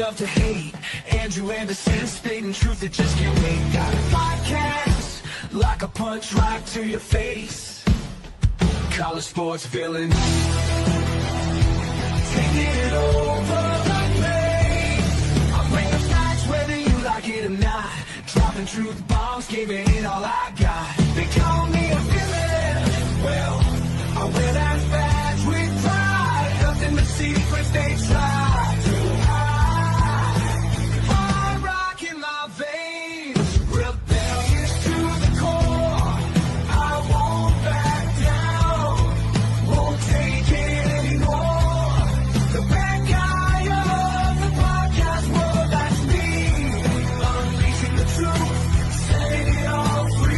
love to hate. Andrew Anderson spitting truth that just can't wait. Got a podcast like a punch right to your face. College sports villain, taking it over like me. I bring the facts whether you like it or not. Dropping truth bombs, giving it all I got. They call me a villain. Well, I wear that badge with pride. Nothing but secrets they try to hide. Hard rock in my veins, rebellious to the core. I won't back down, won't take it anymore. The bad guy of the podcast world, that's me. Unleashing the truth, setting it all free.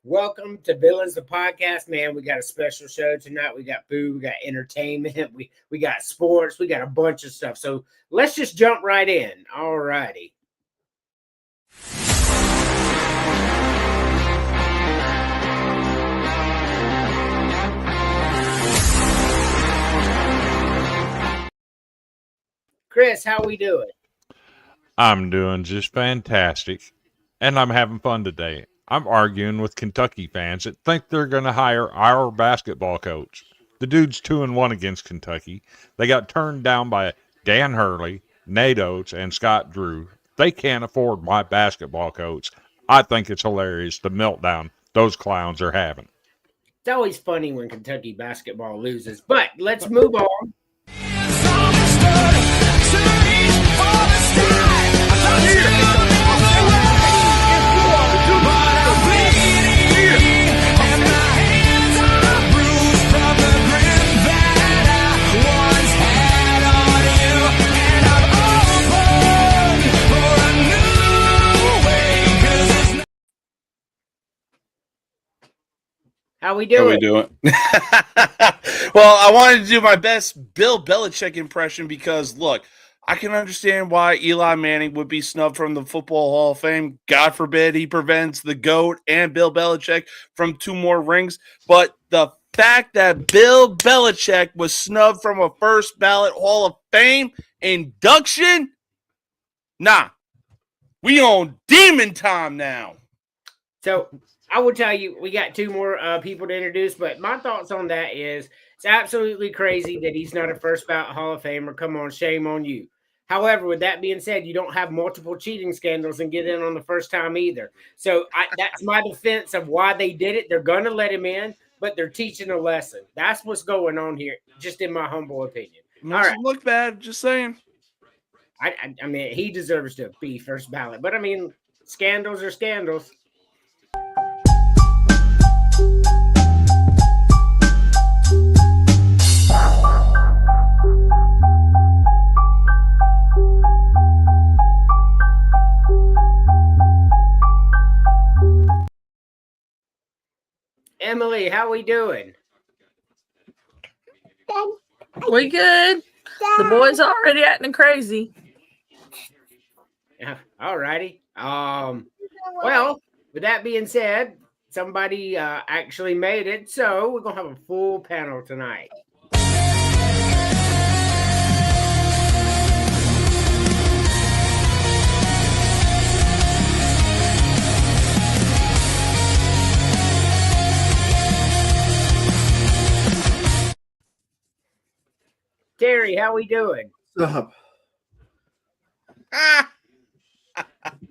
Welcome to Villains the Podcast, man. We got a special show tonight. We got food, we got entertainment, we got sports, we got a bunch of stuff. So let's just jump right in. All righty. Chris, how we doing? I'm doing just fantastic, and I'm having fun today. I'm arguing with Kentucky fans that think they're going to hire our basketball coach. The dude's 2-1 against Kentucky. They got turned down by Dan Hurley, Nate Oates, and Scott Drew. They can't afford my basketball coach. I think it's hilarious the meltdown those clowns are having. It's always funny when Kentucky basketball loses, but let's move on. How we doing? How we doing? Well, I wanted to do my best Bill Belichick impression because, look, I can understand why Eli Manning would be snubbed from the Football Hall of Fame. God forbid he prevents the GOAT and Bill Belichick from 2 more rings. But the fact that Bill Belichick was snubbed from a first ballot Hall of Fame induction, nah, we on demon time now. So I will tell you, we got 2 more people to introduce, but my thoughts on that is it's absolutely crazy that he's not a first ballot Hall of Famer. Come on, shame on you. However, with that being said, you don't have multiple cheating scandals and get in on the first time either. So that's my defense of why they did it. They're going to let him in, but they're teaching a lesson. That's what's going on here, just in my humble opinion. All right. Look bad, just saying. I mean, he deserves to be first ballot, but I mean, scandals are scandals. Emily, how we doing? We good. The boys are already acting crazy. Yeah, all righty. Well, with that being said, somebody actually made it, so we're gonna have a full panel tonight. Terry, how we doing? What's up?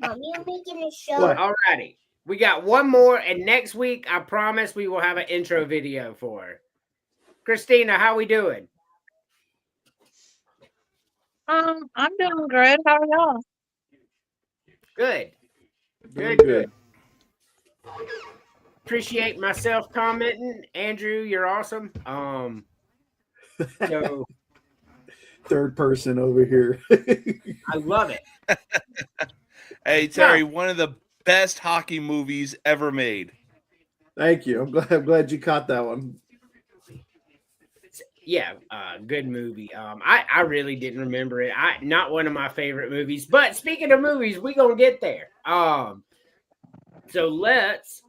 Mom, you're making a show. What? All righty. We got 1 more, and next week, I promise we will have an intro video for her. Christina, how we doing? I'm doing great. How are y'all? Good. Doing Good. Appreciate myself commenting. Andrew, you're awesome. So Third person over here. I love it. Hey, Terry, one of the best hockey movies ever made. Thank you. I'm glad you caught that one. Yeah, good movie. I really didn't remember it. Not one of my favorite movies. But speaking of movies, we gonna get there. So let's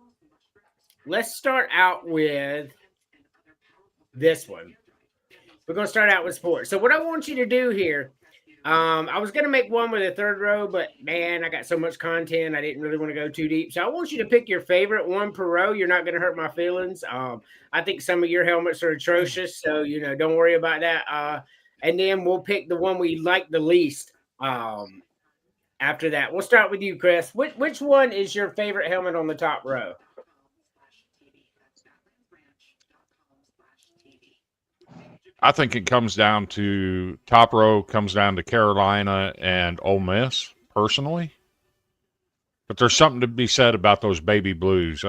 start out with this one. We're gonna start out with sports. So what I want you to do here, I was gonna make one with a third row, but man, I got so much content, I didn't really want to go too deep. So I want you to pick your favorite one per row. You're not gonna hurt my feelings. I think some of your helmets are atrocious, so don't worry about that. And then we'll pick the one we like the least. After that, we'll start with you, Chris. Which one is your favorite helmet on the top row? I think it comes down to top row, comes down to Carolina and Ole Miss, personally. But there's something to be said about those baby blues.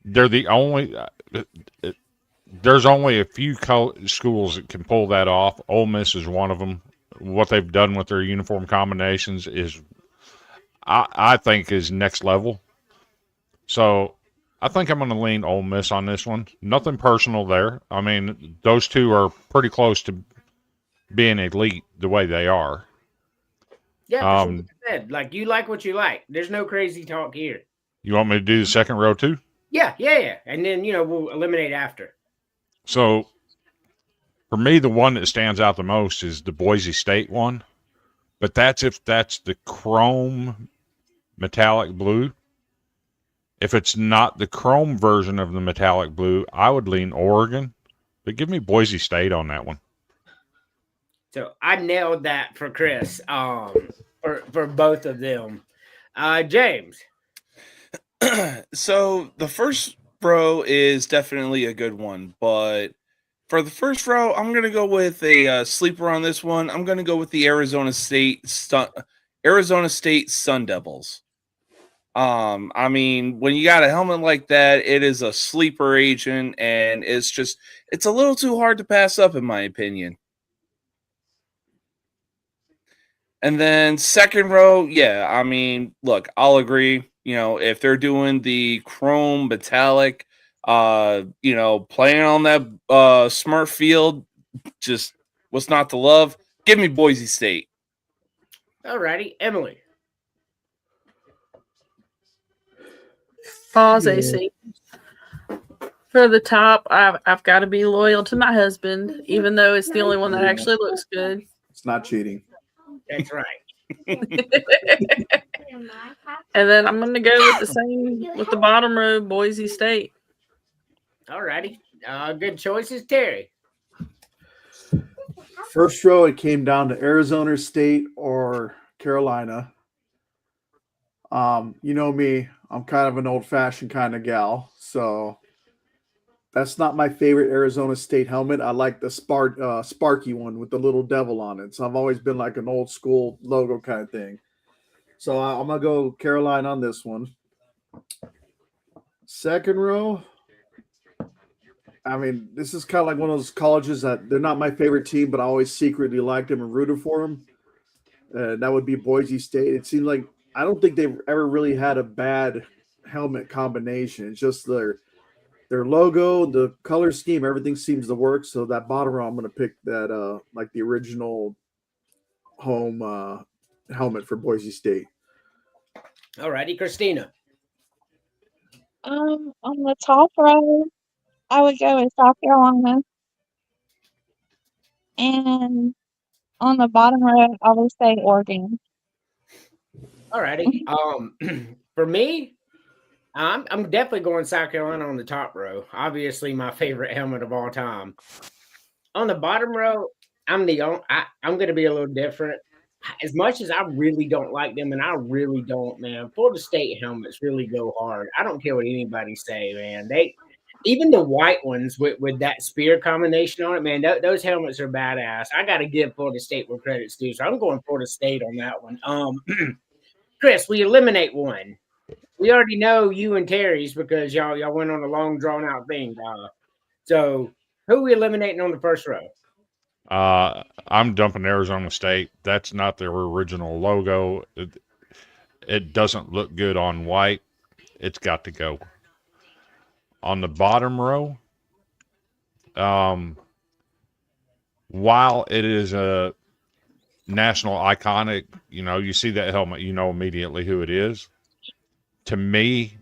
They're the only. There's only a few schools that can pull that off. Ole Miss is one of them. What they've done with their uniform combinations is, I think, is next level. So I think I'm going to lean Ole Miss on this one. Nothing personal there. I mean, those two are pretty close to being elite the way they are. Yeah, like you said, like you like what you like. There's no crazy talk here. You want me to do the second row too? Yeah. And then, we'll eliminate after. So for me, the one that stands out the most is the Boise State one. But that's if that's the chrome metallic blue. If it's not the chrome version of the metallic blue, I would lean Oregon. But give me Boise State on that one. So I nailed that for Chris, for both of them. James. So the first row is definitely a good one, but for the first row, I'm going to go with a sleeper on this one. I'm going to go with the Arizona State Sun Devils. I mean, when you got a helmet like that, it is a sleeper agent, and it's a little too hard to pass up, in my opinion. And then second row, yeah, I mean, look, I'll agree. If they're doing the chrome metallic, playing on that smart field, just what's not to love? Give me Boise State. All righty, Emily. Pause, Yeah. AC. For the top, I've got to be loyal to my husband, even though it's the only one that actually looks good. It's not cheating. That's right. And then I'm going to go with the same with the bottom row, Boise State. All righty. Good choices, Terry. First row, it came down to Arizona State or Carolina. You know me, I'm kind of an old-fashioned kind of gal, so that's not my favorite Arizona State helmet. I like the Sparky one with the little devil on it. So I've always been like an old school logo kind of thing. So I'm gonna go Carolina on this one. Second row, I mean, this is kind of like one of those colleges that they're not my favorite team, but I always secretly liked them and rooted for them. That would be Boise State. It seems like I don't think they've ever really had a bad helmet combination. It's just their logo, the color scheme, everything seems to work. So that bottom row, I'm going to pick that like the original home helmet for Boise State. All righty, Christina. On the top row, I would go with South Carolina. And on the bottom row, I would say Oregon. All righty. For me, I'm definitely going South Carolina on the top row. Obviously, my favorite helmet of all time. On the bottom row, I'm going to be a little different. As much as I really don't like them, and I really don't, man, Florida State helmets really go hard. I don't care what anybody say, man. Even the white ones with that spear combination on it, man, those helmets are badass. I got to give Florida State where credit's due, so I'm going Florida State on that one. Chris, we eliminate one. We already know you and Terry's because y'all went on a long drawn out thing. So who are we eliminating on the first row? I'm dumping Arizona State. That's not their original logo. It doesn't look good on white. It's got to go. on the bottom row, while it is a national iconic, you see that helmet, you know immediately who it is. To me,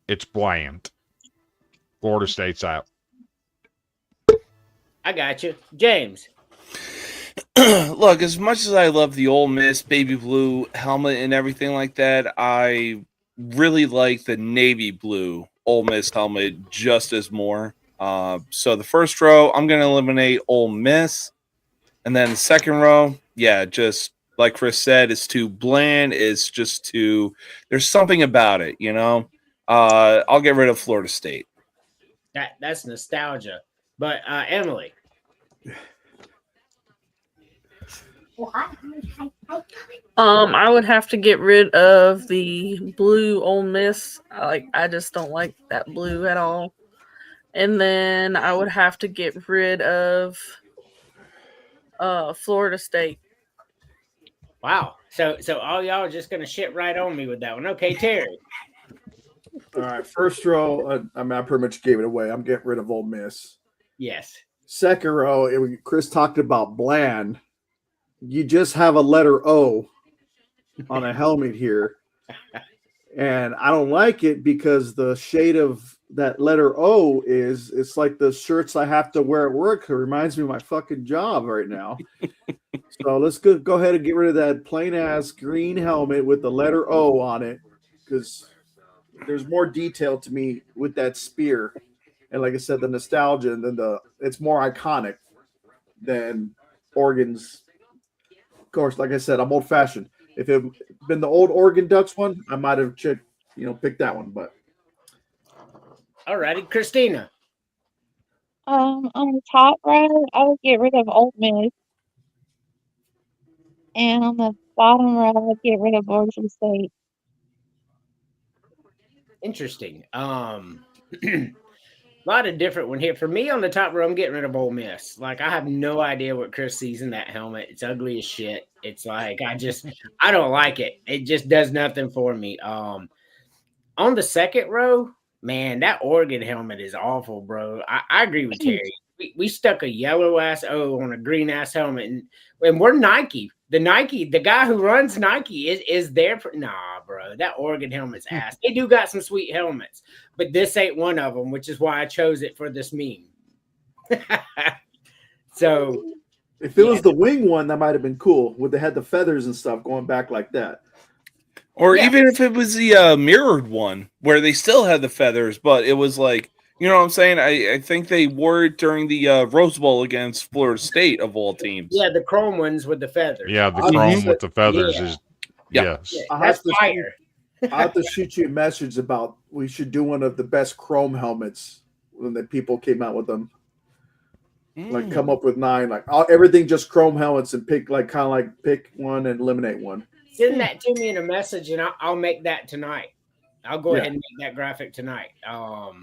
it's bland. Florida State's out. I got you. James. Look, as much as I love the Ole Miss baby blue helmet and everything like that, I really like the navy blue Ole Miss helmet just as more. So the first row, I'm going to eliminate Ole Miss. And then the second row, yeah, just like Chris said, it's too bland. It's just too, there's something about it, I'll get rid of Florida State. That's nostalgia. But Emily. I would have to get rid of the blue Ole Miss. I just don't like that blue at all. And then I would have to get rid of Florida State. Wow. So all y'all are just gonna shit right on me with that one. Okay, Terry. All right, first row. I pretty much gave it away. I'm getting rid of Ole Miss. Yes. Second row, Chris talked about bland. You just have a letter O on a helmet here. And I don't like it because the shade of that letter O it's like the shirts I have to wear at work. It reminds me of my fucking job right now. So let's go ahead and get rid of that plain ass green helmet with the letter O on it, because there's more detail to me with that spear. And like I said, the nostalgia, and then it's more iconic than Oregon's. Of course, like I said, I'm old fashioned. If it had been the old Oregon Ducks one, I might have picked that one. But all righty, Christina. On the top row, I would get rid of Ole Miss. And on the bottom row, I would get rid of Boise State. Interesting. A lot of different one here. For me, on the top row, I'm getting rid of Ole Miss. Like, I have no idea what Chris sees in that helmet. It's ugly as shit. It's like, I don't like it. It just does nothing for me. On the second row, man, that Oregon helmet is awful, bro. I agree with Terry. We stuck a yellow ass O on a green ass helmet, and we're Nike. The guy who runs Nike is there for bro. That Oregon helmet's ass. They do got some sweet helmets, but this ain't one of them, which is why I chose it for this meme. So if it was the wing one, that might have been cool. They had the feathers and stuff going back like that. Or even if it was the mirrored one where they still had the feathers, but it was like, you know what I'm saying? I think they wore it during the Rose Bowl against Florida State, of all teams. Yeah, the chrome ones with the feathers. Yeah, the chrome with the feathers is yes. Yeah, that's fire. I'll have to shoot you a message about we should do one of the best chrome helmets when the people came out with them. Like come up with 9, like everything just chrome helmets, and pick pick one and eliminate one. Send that to me in a message, and I'll make that tonight. I'll go ahead and make that graphic tonight. I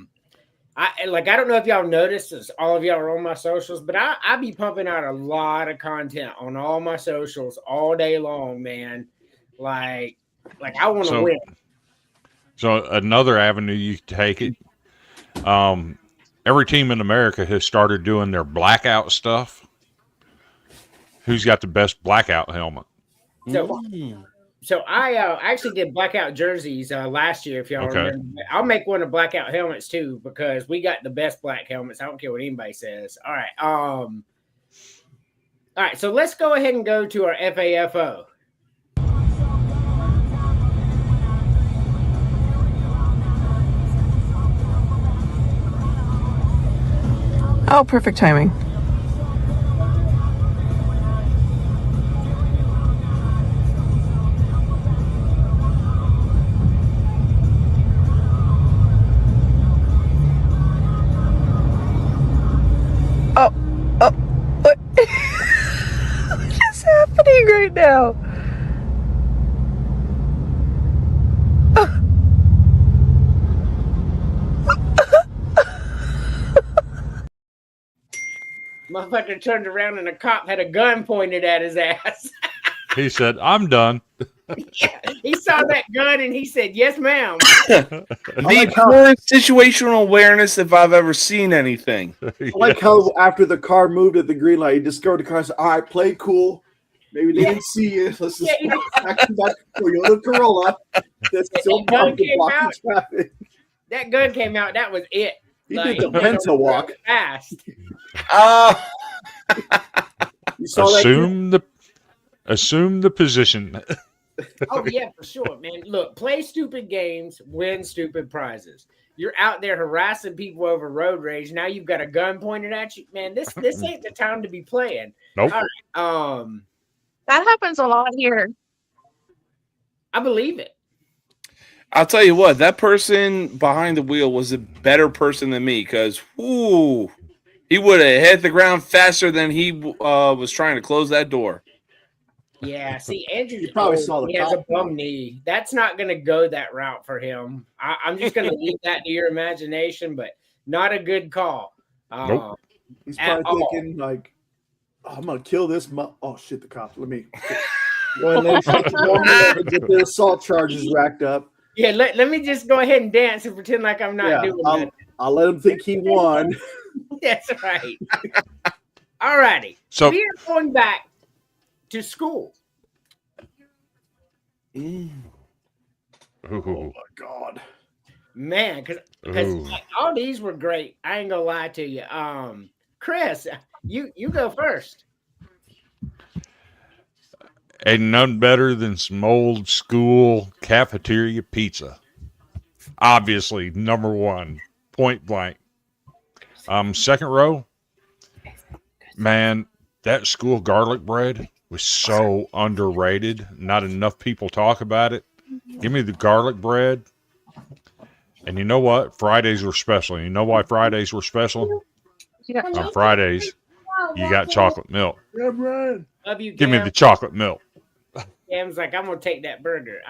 don't know if y'all noticed this, all of y'all are on my socials, but I be pumping out a lot of content on all my socials all day long, man. Like I want to win. So another avenue you take it. Every team in America has started doing their blackout stuff. Who's got the best blackout helmet? So I actually did blackout jerseys last year, if y'all remember. I'll make one of blackout helmets too, because we got the best black helmets. I don't care what anybody says. All right. All right. So let's go ahead and go to our FAFO. Oh, perfect timing. What? What is happening right now? Motherfucker turned around and a cop had a gun pointed at his ass. He said, "I'm done." He saw that gun and he said, "Yes, ma'am." The like how- poorest situational awareness if I've ever seen anything. I like how after the car moved at the green light, he discovered the car and said, all right, play cool. Maybe they didn't see you. Let's just Yeah, back to back Toyota Corolla. That's still And gun parked and came blocking out. traffic. That gun came out. That was it. He did the he went Penta over walk. fast. You saw that? Assume the position. Oh yeah, for sure, man. Look, play stupid games, win stupid prizes. You're out there harassing people over road rage. Now you've got a gun pointed at you, man. This ain't the time to be playing. Nope. All right. That happens a lot here. I believe it. I'll tell you what, that person behind the wheel was a better person than me because, he would have hit the ground faster than he was trying to close that door. Yeah, see, Andrew, You probably saw the he has a cop. bum knee. That's not going to go that route for him. I'm just going to leave that to your imagination, but not a good call. Nope. He's At probably all. thinking, like, oh, I'm going to kill this. Oh, shit, the cops. Let me go ahead and let him get the assault charges racked up. Yeah, let me just go ahead and dance and pretend like I'm not doing that. I'll let him think he won. That's right. All righty. So- We are going back to school. Ooh. Oh, my God. Man, because Ooh. all these were great. I ain't gonna lie to you. Chris, you go first. Ain't none better than some old school cafeteria pizza. Obviously, number one, point blank. Second row, man, that school garlic bread was so underrated. Not enough people talk about it. Give me the garlic bread. And you know what? Fridays were special. You know why Fridays were special? Yeah. On Fridays, you got chocolate milk. Yeah, Brian. Love you, Give me Cam. the chocolate milk. Cam's like, I'm gonna take that burger.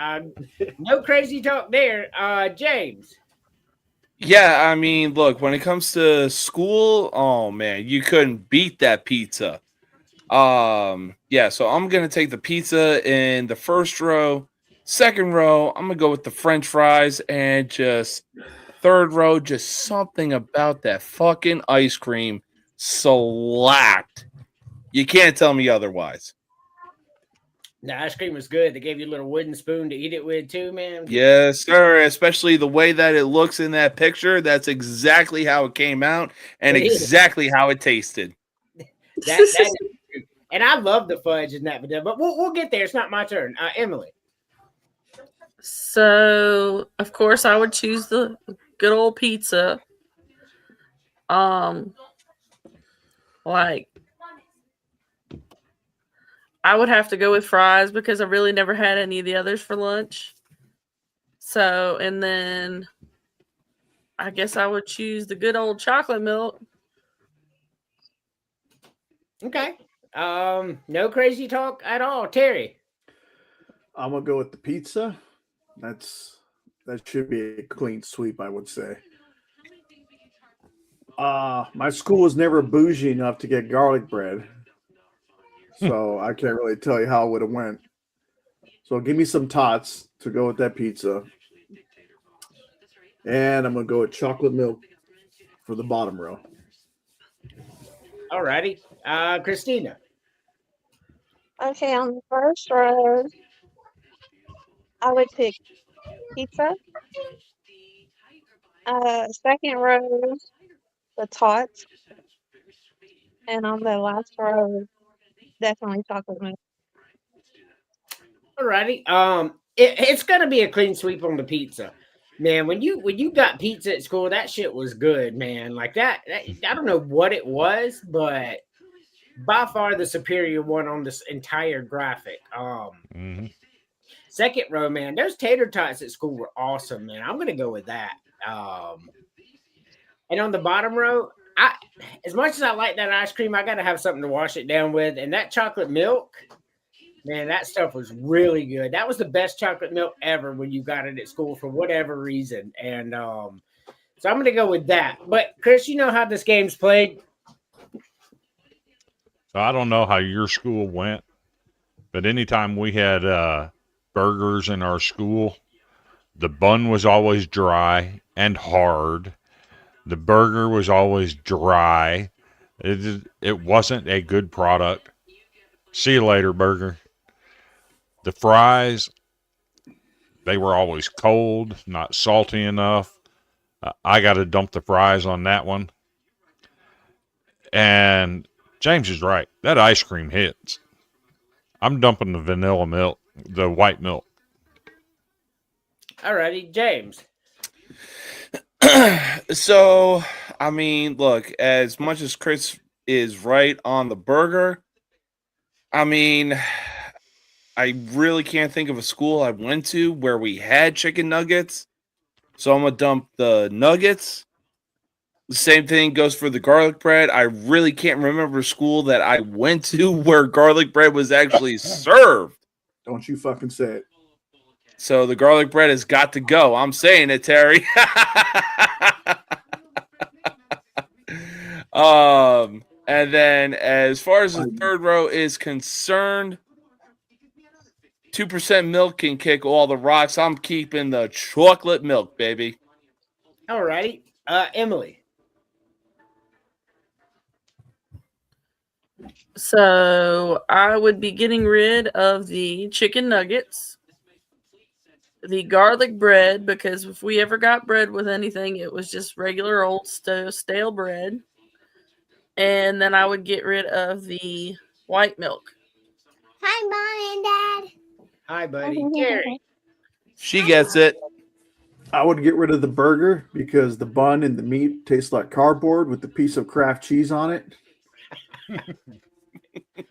No crazy talk there. James. Yeah, I mean, look, when it comes to school, oh man, you couldn't beat that pizza. Yeah, so I'm gonna take the pizza in the first row. Second row, I'm gonna go with the French fries, and just third row, just something about that fucking ice cream slapped. You can't tell me otherwise. The ice cream was good. They gave you a little wooden spoon to eat it with too, man. Yes, sir. Especially the way that it looks in that picture. That's exactly how it came out and It is. exactly how it tasted. That is true. And I love the fudge in that, but we'll get there. It's not my turn. Emily. So, of course, I would choose the good old pizza. Like, I would have to go with fries because I really never had any of the others for lunch. So, and then I guess I would choose the good old chocolate milk. Okay. No crazy talk at all. Terry. I'm going to go with the pizza. That should be a clean sweep, I would say. My school was never bougie enough to get garlic bread. So I can't really tell you how it would have went. So give me some tots to go with that pizza. And I'm going to go with chocolate milk for the bottom row. All righty. Christina. Okay, on the first row, I would pick pizza. Second row, the tots. And on the last row, definitely chocolate milk. All righty. It's gonna be a clean sweep on the pizza. Man, when you got pizza at school, that shit was good, man. Like that I don't know what it was, but by far the superior one on this entire graphic. Second row, man, those tater tots at school were awesome, man. I'm gonna go with that. And on the bottom row, as much as I like that ice cream, I gotta have something to wash it down with. And that chocolate milk, man, that stuff was really good. That was the best chocolate milk ever when you got it at school for whatever reason. And so I'm gonna go with that. But Chris, you know how this game's played. So I don't know how your school went, but anytime we had burgers in our school, the bun was always dry and hard. The burger was always dry. It wasn't a good product. See you later, burger. The fries, they were always cold, not salty enough. I got to dump the fries on that one. And James is right. That ice cream hits. I'm dumping the vanilla milk, the white milk. Alrighty, James. So, I mean, look, as much as Chris is right on the burger, I mean, I really can't think of a school I went to where we had chicken nuggets. So I'm going to dump the nuggets. The same thing goes for the garlic bread. I really can't remember a school that I went to where garlic bread was actually served. Don't you fucking say it. So the garlic bread has got to go. I'm saying it, Terry. And then as far as the third row is concerned, 2% milk can kick all the rocks. I'm keeping the chocolate milk, baby. Alrighty. Emily. So I would be getting rid of the chicken nuggets, the garlic bread, because if we ever got bread with anything, it was just regular old stale bread. And then I would get rid of the white milk. Hi, Mom and Dad. Hi, buddy. Gary. She gets it. I would get rid of the burger because the bun and the meat taste like cardboard with the piece of Kraft cheese on it.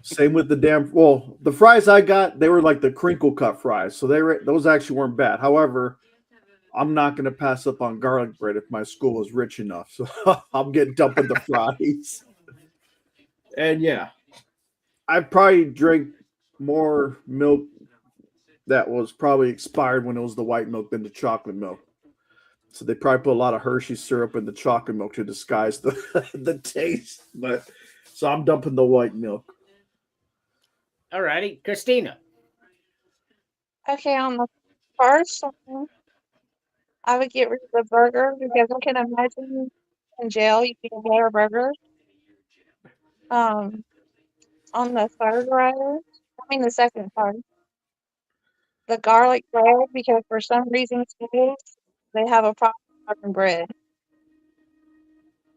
Same with the the fries I got, they were like the crinkle cut fries. So those actually weren't bad. However, I'm not going to pass up on garlic bread if my school is rich enough. So I'm getting dumping the fries. And yeah, I probably drank more milk that was probably expired when it was the white milk than the chocolate milk. So they probably put a lot of Hershey syrup in the chocolate milk to disguise the taste. But so I'm dumping the white milk. Alrighty, Christina. Okay, on the first one, I would get rid of the burger because I can imagine in jail you can get a burger. On the third row, the second part, the garlic bread because for some reason schools they have a problem with bread.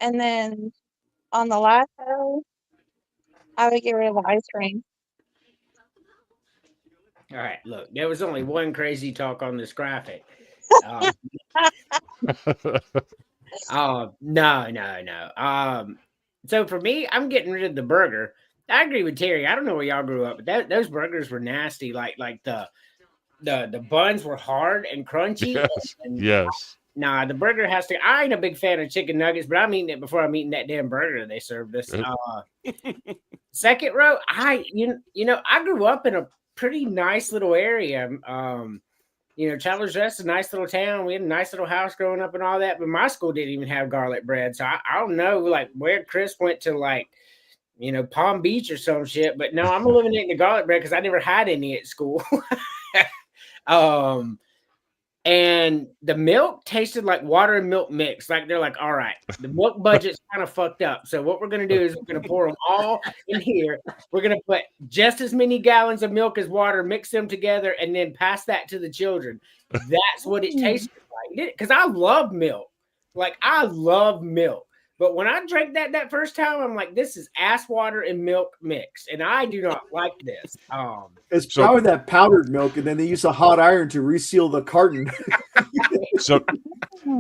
And then on the last row, I would get rid of the ice cream. All right, look, there was only one crazy talk on this graphic. No. So for me, I'm getting rid of the burger. I agree with Terry. I don't know where y'all grew up, but those burgers were nasty. Like the buns were hard and crunchy. Yes. And Yes. Nah, the burger has to. I ain't a big fan of chicken nuggets, but I'm eating it before I'm eating that damn burger they served us. Second row, I grew up in a pretty nice little area. Travelers Rest is a nice little town. We had a nice little house growing up and all that, but my school didn't even have garlic bread. So I don't know like where Chris went to Palm Beach or some shit. But no, I'm eliminating the garlic bread because I never had any at school. And the milk tasted like water and milk mix. Like they're like, all right, the milk budget's kind of fucked up. So what we're going to do is we're going to pour them all in here. We're going to put just as many gallons of milk as water, mix them together, and then pass that to the children. That's what it tasted like. Because I love milk. Like, I love milk. But when I drank that first time, I'm like, this is ass water and milk mixed. And I do not like this. It's probably that powdered milk, and then they use a hot iron to reseal the carton. So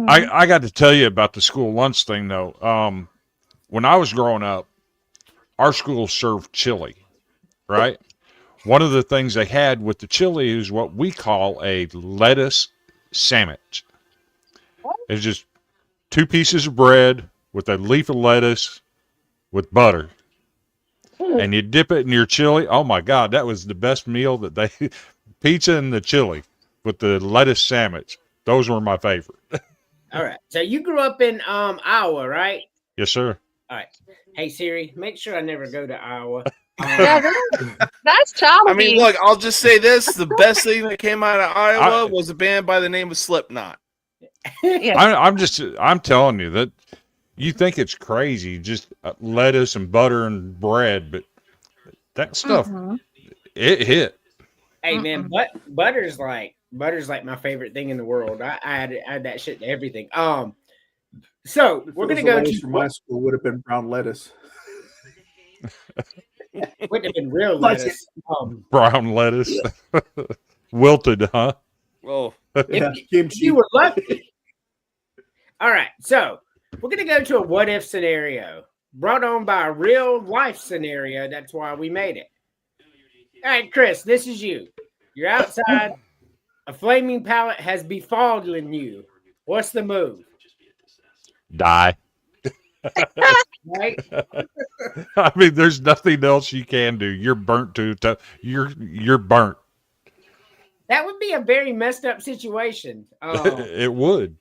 I got to tell you about the school lunch thing, though. When I was growing up, our school served chili, right? One of the things they had with the chili is what we call a lettuce sandwich. It's just 2 pieces of bread with a leaf of lettuce with butter. And you dip it in your chili. Oh, my God, that was the best meal pizza and the chili with the lettuce sandwich. Those were my favorite. All right. So you grew up in Iowa, right? Yes, sir. All right. Hey, Siri, make sure I never go to Iowa. Yeah, that's child I mean, abuse. look, I'll just say this: the best thing that came out of Iowa was a band by the name of Slipknot. Yeah. I'm telling you that you think it's crazy, just lettuce and butter and bread, but that stuff, it hit. Hey man, butter's like my favorite thing in the world. I add that shit to everything. So we're gonna go to from my school would have been brown lettuce. wouldn't have been real lettuce. Brown lettuce, wilted, huh? Oh, If you were lucky. All right, so we're gonna go to a what if scenario brought on by a real life scenario. That's why we made it. All right, Chris, this is you. You're outside. A flaming pallet has befallen you. What's the move? Die. Right? I mean, there's nothing else you can do. You're burnt to you're burnt. That would be a very messed up situation. It would.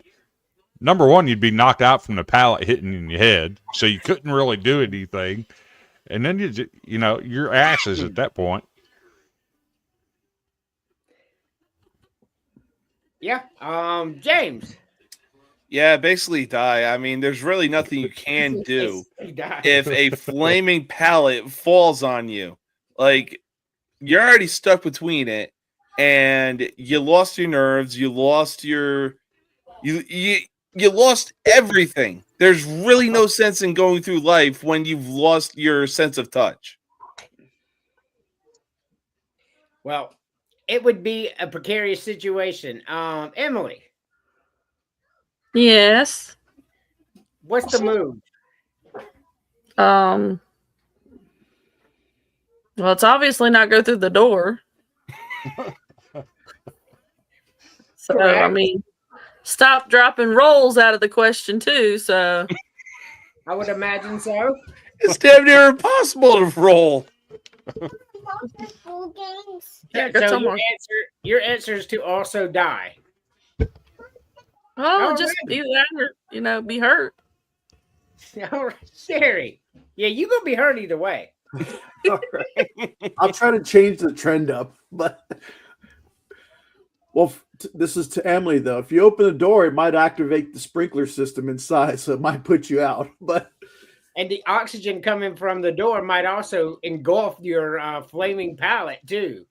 Number one, you'd be knocked out from the pallet hitting in your head, so you couldn't really do anything. And then you're ashes at that point. Yeah. James. yeah, basically die. I mean, there's really nothing you can do if a flaming pallet falls on you. Like, you're already stuck between it, and you lost your nerves. You lost you lost everything. There's really no sense in going through life when you've lost your sense of touch. Well, it would be a precarious situation. Emily, Yes. what's the move? Well, it's obviously not go through the door. So, I Correct. mean, stop, drop, and rolls out of the question, too. So, I would imagine so. It's damn near impossible to roll. Yeah, got So some your more. your answer is to also die. oh, All just right. either that or, be hurt. All right, Sherry. Yeah, you gonna be hurt either way. All right. I'm trying to change the trend up, but this is to Emily though. If you open the door, it might activate the sprinkler system inside, so it might put you out. But And the oxygen coming from the door might also engulf your flaming pallet too.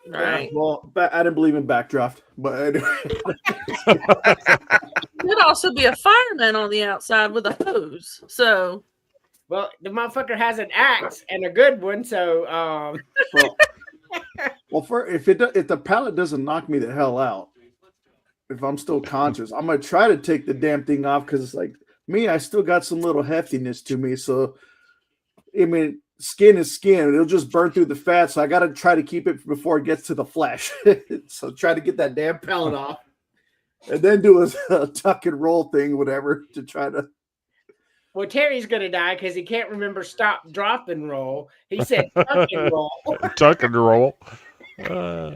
Right. well, I didn't believe in backdraft, but Could also be a fireman on the outside with a hose. So, Well, the motherfucker has an axe and a good one, so if the pallet doesn't knock me the hell out, if I'm still conscious, I'm gonna try to take the damn thing off because it's like me, I still got some little heftiness to me. So, I mean, skin is skin; it'll just burn through the fat. So I got to try to keep it before it gets to the flesh. So try to get that damn pallet off, and then do a tuck and roll thing, whatever, to try to. well, Terry's gonna die because he can't remember stop, drop, and roll. He said tuck and roll. Tuck and roll.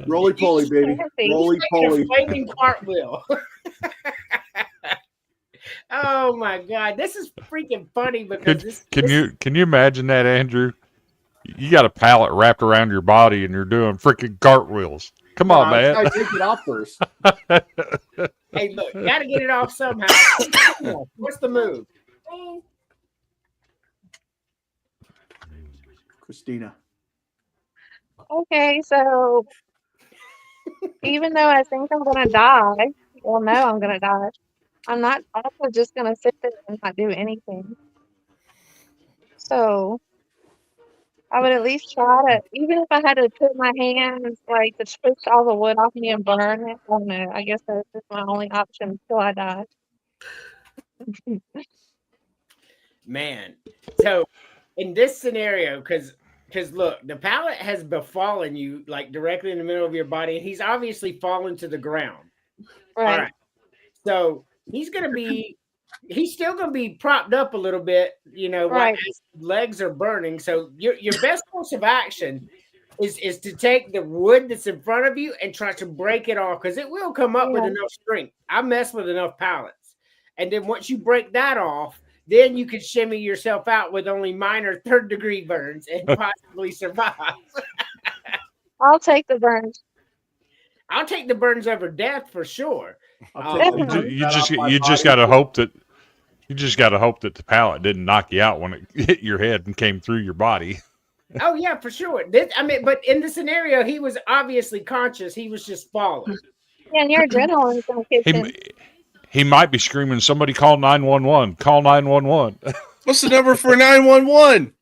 Roly poly, baby. Roly poly. Flaming cartwheel. Oh my god, this is freaking funny because Can you imagine that, Andrew? You got a pallet wrapped around your body and you're doing freaking cartwheels. Come on, man. I take it off first. Hey, look, you gotta get it off somehow. What's the move? Christina. Okay, so even though I think I'm gonna die, well, no, I'm gonna die. I'm not also just gonna sit there and not do anything. So I would at least try to, even if I had to put my hands like to push all the wood off me and burn it. I don't know. I guess that's just my only option until I die. Man, so in this scenario, because look, the pallet has befallen you like directly in the middle of your body, and he's obviously fallen to the ground. Right. All right. So he's still gonna be propped up a little bit, Right. while his legs are burning. So your best course of action is to take the wood that's in front of you and try to break it off because it will come up with Yeah. enough strength. I mess with enough pallets. And then once you break that off, then you could shimmy yourself out with only minor third-degree burns and possibly survive. I'll take the burns. I'll take the burns over death for sure. I'll take the You burn You out just of my you just body. got to hope that the pallet didn't knock you out when it hit your head and came through your body. Oh yeah, for sure. But in the scenario, he was obviously conscious. He was just falling. And your adrenaline's gonna kick in. He might be screaming, "Somebody call 911! Call 911!" What's the number for 911?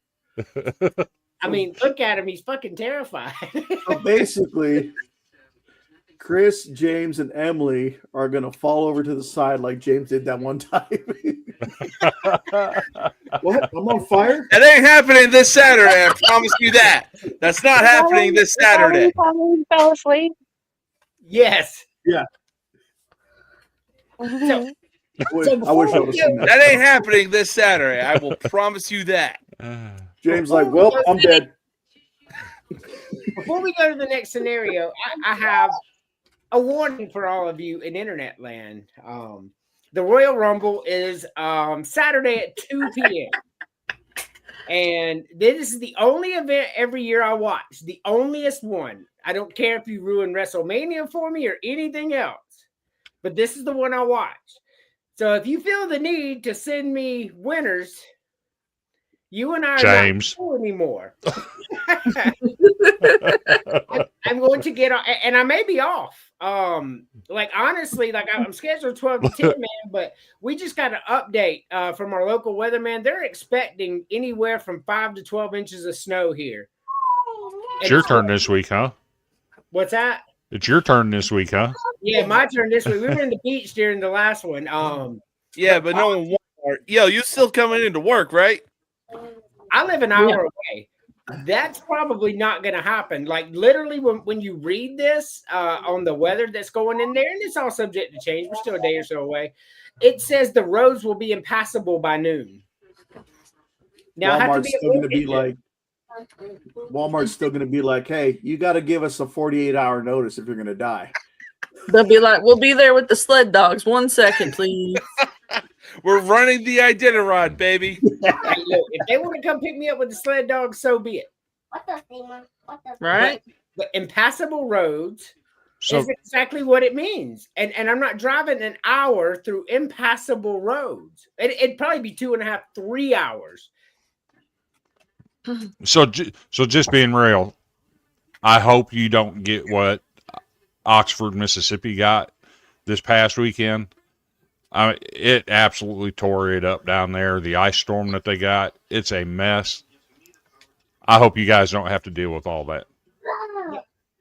I mean, look at him. He's fucking terrified. So basically, Chris, James, and Emily are gonna fall over to the side like James did that one time. What? I'm on fire? That ain't happening this Saturday. I promise you that. That's not happening this Saturday. You fell asleep. Yes. Mhm. I wish I would have seen that. That ain't happening this Saturday. I will promise you that. James like, well, I'm dead. Before we go to the next scenario, I have a warning for all of you in internet land. The Royal Rumble is Saturday at 2 p.m. And this is the only event every year I watch. The onlyest one. I don't care if you ruin WrestleMania for me or anything else. But this is the one I watch. So if you feel the need to send me winners, you and I are James. not cool anymore. I'm going to get on, and I may be off. Like honestly, like I'm scheduled 12 to 10, man, but we just got an update from our local weatherman. They're expecting anywhere from 5 to 12 inches of snow here. It's your turn this week, huh? What's that? It's your turn this week, huh? Yeah, my turn this week. We were in the beach during the last one. Yeah, but no one wants. Yo, you still coming into work, right? I live an hour away. That's probably not going to happen. Like literally, when you read this on the weather that's going in there, and it's all subject to change. We're still a day or so away. It says the roads will be impassable by noon. Now, I have to Walmart's still going to be like, Walmart's still going to be like, hey, you got to give us a 48-hour notice if you're going to die. They'll be like, we'll be there with the sled dogs. 1 second, please. We're running the Iditarod, baby. Hey, look, if they want to come pick me up with the sled dog, so be it. Right? But impassable roads So is exactly what it means. And I'm not driving an hour through impassable roads. It'd probably be 2.5, 3 hours. So just being real, I hope you don't get what Oxford, Mississippi got this past weekend. It absolutely tore it up down there. The ice storm that they got, it's a mess. I hope you guys don't have to deal with all that.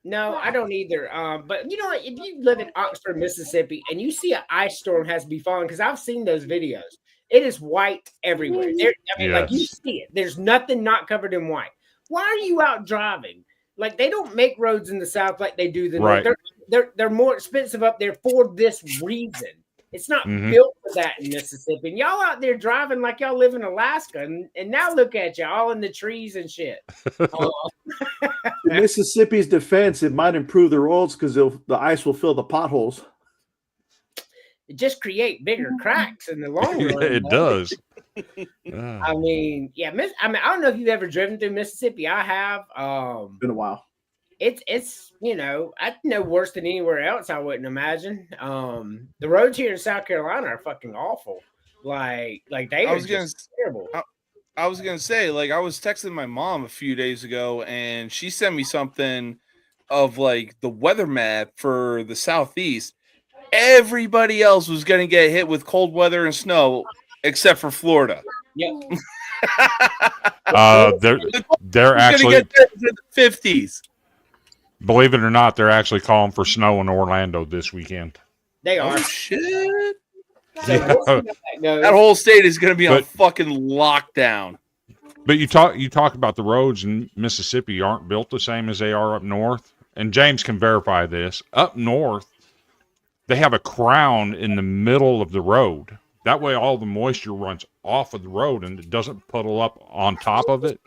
No, I don't either. But you know what? If you live in Oxford, Mississippi, and you see an ice storm has to be falling, because I've seen those videos. It is white everywhere. Like you Yes. see it. There's nothing not covered in white. Why are you out driving? Like they don't make roads in the South like they do the North. Right. They're more expensive up there for this reason. It's not Mhm. built for that in Mississippi. And y'all out there driving like y'all live in Alaska, and now look at you all in the trees and shit. In Mississippi's defense, it might improve the roads because the ice will fill the potholes. It just create bigger cracks in the long run. It man. does. I mean, yeah. I don't know if you've ever driven through Mississippi. I have. Been a while. It's I know worse than anywhere else. I wouldn't imagine. The roads here in South Carolina are fucking awful. Like they are just terrible. I was gonna say, like, I was texting my mom a few days ago, and she sent me something of like the weather map for the Southeast. Everybody else was gonna get hit with cold weather and snow, except for Florida. Yep. They're actually, get there in the 50s. believe it or not, they're actually calling for snow in Orlando this weekend. They are. Oh shit! So we'll see how that goes. That whole state is gonna be on But- fucking lockdown. But you talk about the roads in Mississippi aren't built the same as they are up north, and James can verify this. Up north, they have a crown in the middle of the road. That way, all the moisture runs off of the road and it doesn't puddle up on top of it.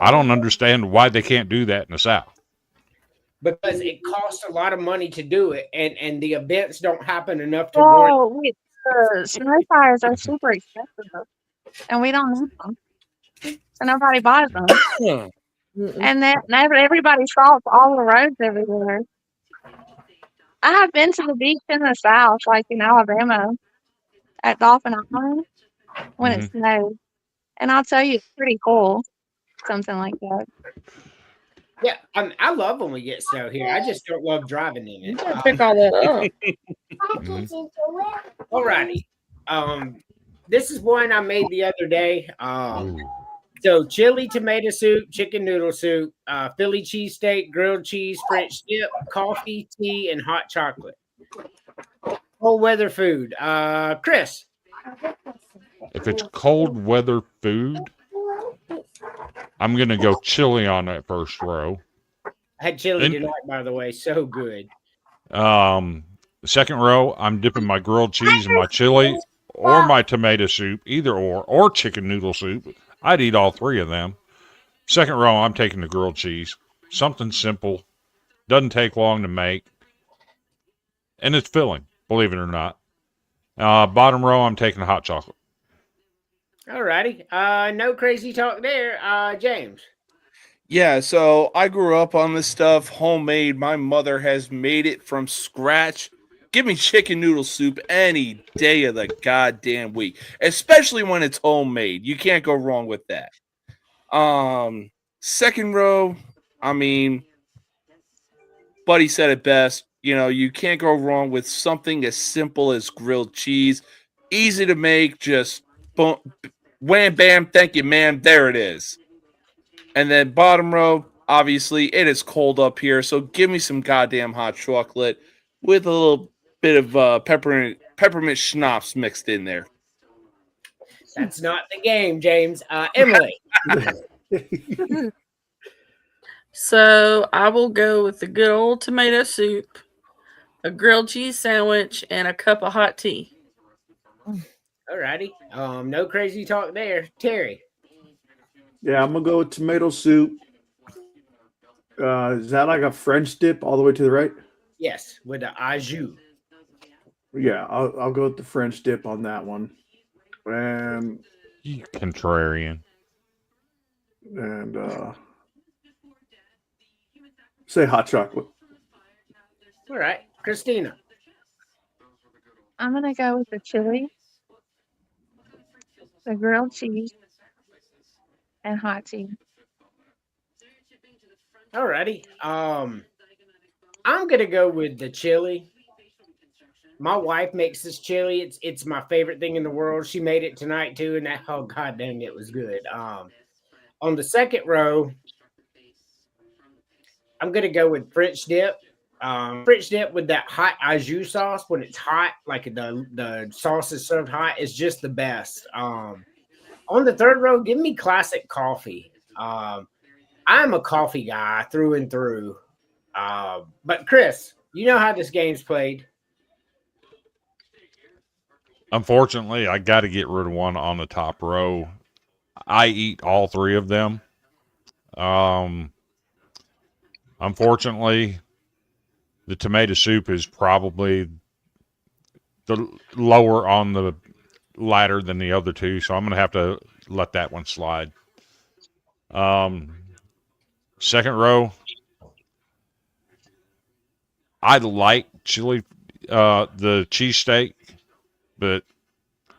I don't understand why they can't do that in the South. Because it costs a lot of money to do it, and the events don't happen enough to warrant. Oh, the snow tires are super expensive, and we don't need them, so nobody buys them. Mm-mm. And then everybody salts all the roads everywhere. I have been to the beach in the South, like in Alabama, at Dolphin Island when it snowed, and I'll tell you, it's pretty cool. Something like that. Yeah, I love when we get snow here. I just don't love driving in You it. gotta pick all that up. Alrighty. This is one I made the other day. So chili tomato soup, chicken noodle soup, Philly cheesesteak, grilled cheese, French dip, coffee, tea, and hot chocolate. Cold weather food. Chris. If it's cold weather food, I'm gonna go chili on that first row. I had chili And- tonight, by the way. So good. The second row, I'm dipping my grilled cheese in my chili or my tomato soup, either or chicken noodle soup. I'd eat all three of them. Second row, I'm taking the grilled cheese. Something simple, doesn't take long to make, and it's filling, believe it or not. Bottom row, I'm taking the hot chocolate. Alrighty. No crazy talk there. James. Yeah, so I grew up on this stuff homemade. My mother has made it from scratch. Give me chicken noodle soup any day of the goddamn week, especially when it's homemade. You can't go wrong with that. Second row, I mean, Buddy said it best. You know, you can't go wrong with something as simple as grilled cheese. Easy to make, just boom, wham, bam, thank you, ma'am. There it is. And then bottom row, obviously, it is cold up here, so give me some goddamn hot chocolate with a little bit of peppermint schnapps mixed in there. That's not the game, James. Emily. So I will go with the good old tomato soup, a grilled cheese sandwich, and a cup of hot tea. Alrighty. No crazy talk there. Terry. Yeah, I'm gonna go with tomato soup. Is that like a French dip all the way to the right? Yes, with the au jus. Yeah, I'll go with the French dip on that one. And You contrarian. say hot chocolate. All right. Christina. I'm gonna go with the chili, the grilled cheese, and hot tea. Alrighty. I'm gonna go with the chili. My wife makes this chili. It's my favorite thing in the world. She made it tonight too, and oh god dang, it was good. On the second row, I'm gonna go with French dip. French dip with that hot au jus sauce. When it's hot, like the sauce is served hot, is just the best. On the third row, give me classic coffee. I'm a coffee guy through and through. But Chris, you know how this game's played. Unfortunately, I got to get rid of one on the top row. I eat all three of them. Unfortunately, the tomato soup is probably the lower on the ladder than the other two, so I'm going to have to let that one slide. Second row, I like chili, the cheesesteak, but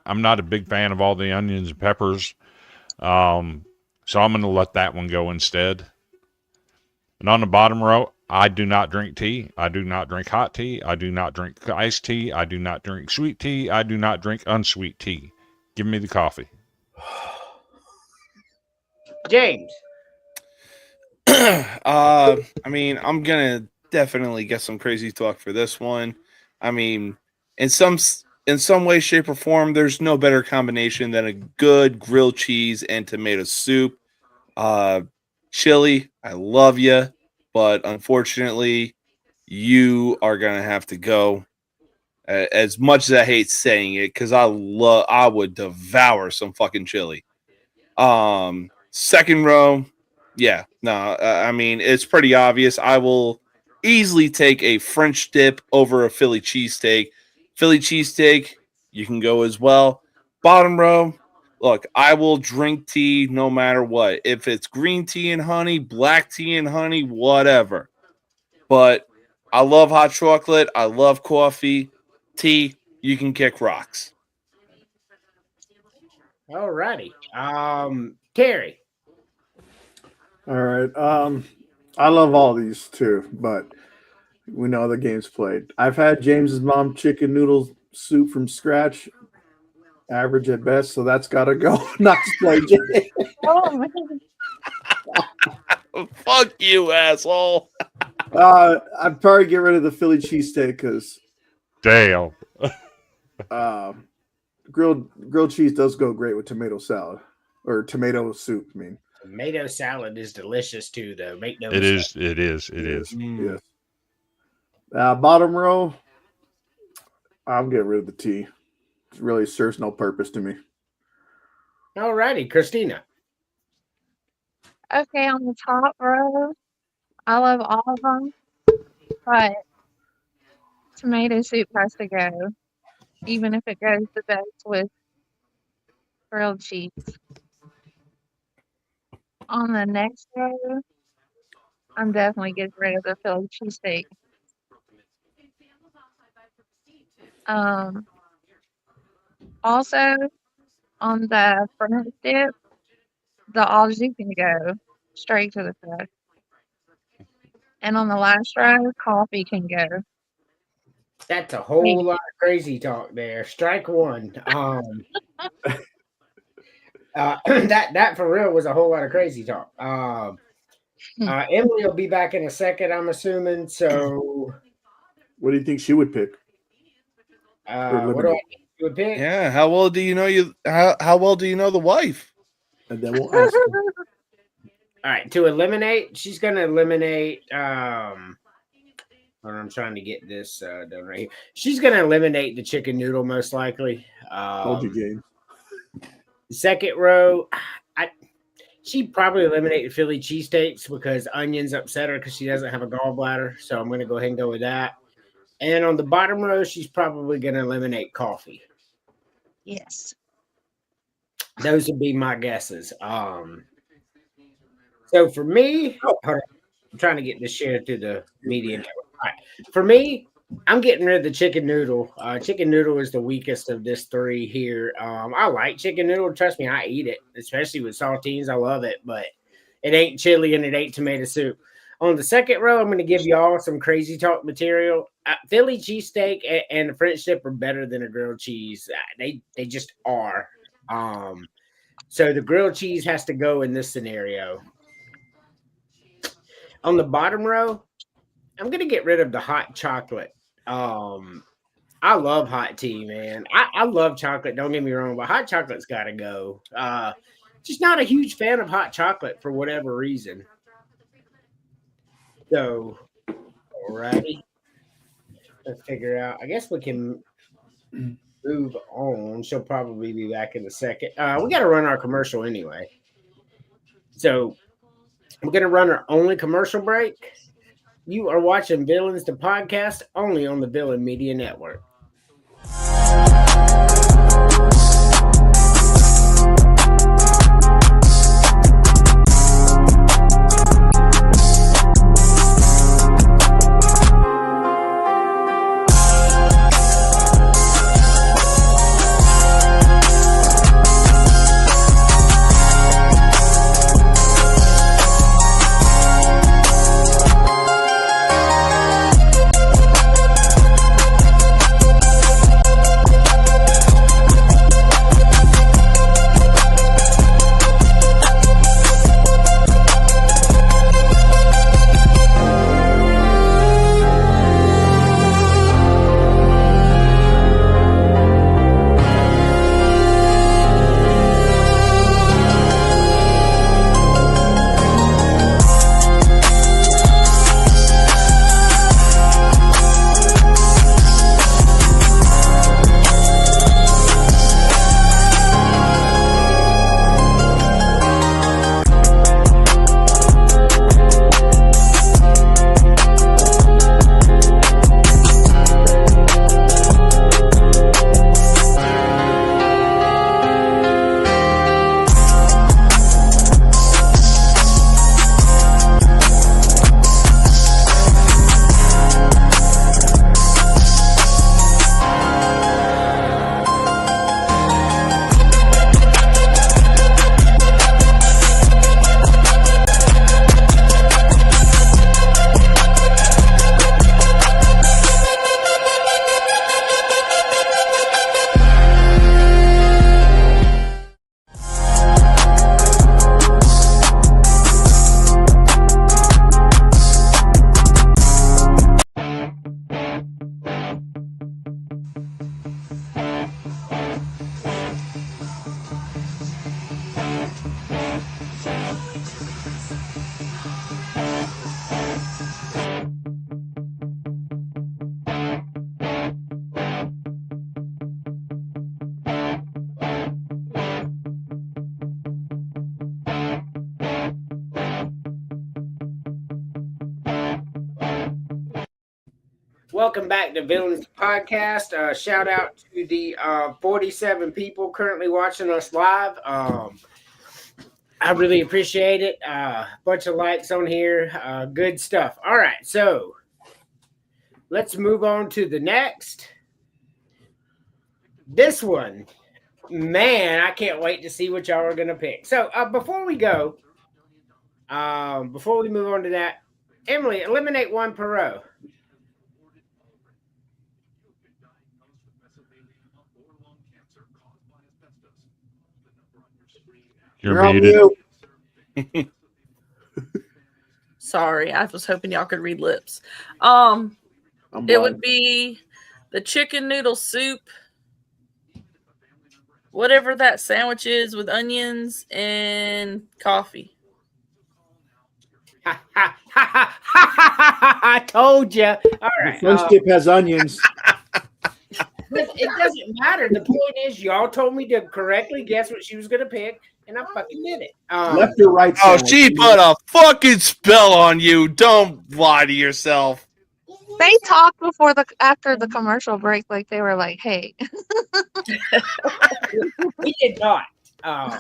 I'm not a big fan of all the onions and peppers. So I'm going to let that one go instead. And on the bottom row, I do not drink tea. I do not drink hot tea. I do not drink iced tea. I do not drink sweet tea. I do not drink unsweet tea. Give me the coffee. James. I mean, I'm gonna definitely get some crazy talk for this one. I mean, in some way, shape, or form, there's no better combination than a good grilled cheese and tomato soup. Chili, I love you, but unfortunately, you are gonna have to go. As much as I hate saying it, because I would devour some fucking chili. Second row, yeah, no, I mean, it's pretty obvious. I will easily take a French dip over a Philly cheesesteak. Philly cheesesteak, you can go as well. Bottom row, look, I will drink tea no matter what. If it's green tea and honey, black tea and honey, whatever. But I love hot chocolate. I love coffee. Tea, you can kick rocks. All righty. Terry. All right. I love all these too, but we know the game's played. I've had James's mom chicken noodle soup from scratch, average at best, so that's got to go. Not to play, James. Oh, man. Fuck you, asshole. I'd probably get rid of the Philly cheesesteak because Damn. grilled cheese does go great with tomato salad or tomato soup. I mean, Tomato salad is delicious too, though. Make no It mistake. is. It is. yes. Bottom row, I'll get rid of the tea. It really serves no purpose to me. All righty, Christina. Okay, on the top row, I love all of them, but tomato soup has to go, even if it goes the best with grilled cheese. On the next row, I'm definitely getting rid of the Philly cheesesteak. Also, on the French dip, the au jus can go straight to the fish. And on the last row, coffee can go. That's a whole lot of crazy talk there. Strike one. That for real was a whole lot of crazy talk. Emily will be back in a second, I'm assuming. So, What do you think she would pick? what do I think you would pick? Yeah, how well do you know how well do you know the wife? And then we'll ask her. All right, to eliminate, she's going to eliminate. I'm trying to get this done right here. She's going to eliminate the chicken noodle most likely. Told you, James. Second row, she'd probably eliminate the Philly cheesesteaks because onions upset her because she doesn't have a gallbladder. So I'm going to go ahead and go with that. And on the bottom row, she's probably going to eliminate coffee. Yes. Those would be my guesses. So for me, hold on, I'm trying to get this shared to the media network. All right. For me, I'm getting rid of the chicken noodle. Chicken noodle is the weakest of this three here. I like chicken noodle. Trust me, I eat it, especially with saltines. I love it, but it ain't chili and it ain't tomato soup. On the second row, I'm going to give y'all some crazy talk material. Philly cheesesteak and the French dip are better than a grilled cheese. They just are. So the grilled cheese has to go in this scenario. On the bottom row, I'm going to get rid of the hot chocolate. I love hot tea, man. I love chocolate. Don't get me wrong, but hot chocolate's got to go. Just not a huge fan of hot chocolate for whatever reason. So, alrighty. Let's figure out. I guess we can move on. She'll probably be back in a second. We got to run our commercial anyway. So, we're going to run our only commercial break. You are watching Villains, the podcast, only on the Villain Media Network. Welcome back to Villains Podcast. Shout out to the 47 people currently watching us live. I really appreciate it. Bunch of likes on here. Good stuff. All right, so let's move on to the next. This one, man, I can't wait to see what y'all are going to pick. So before we go, before we move on to that, Emily, eliminate one per row. You're on muted. mute. Sorry, I was hoping y'all could read lips. I'm It blind. would be the chicken noodle soup, whatever that sandwich is with onions and coffee. I told you. All The right. French dip has onions. It doesn't matter. The point is, y'all told me to correctly guess what she was going to pick, and I fucking did it. Left or right Oh, sandwich? she put a fucking spell on you. Don't lie to yourself. They talked after the commercial break, like they were like, "Hey, We did not. I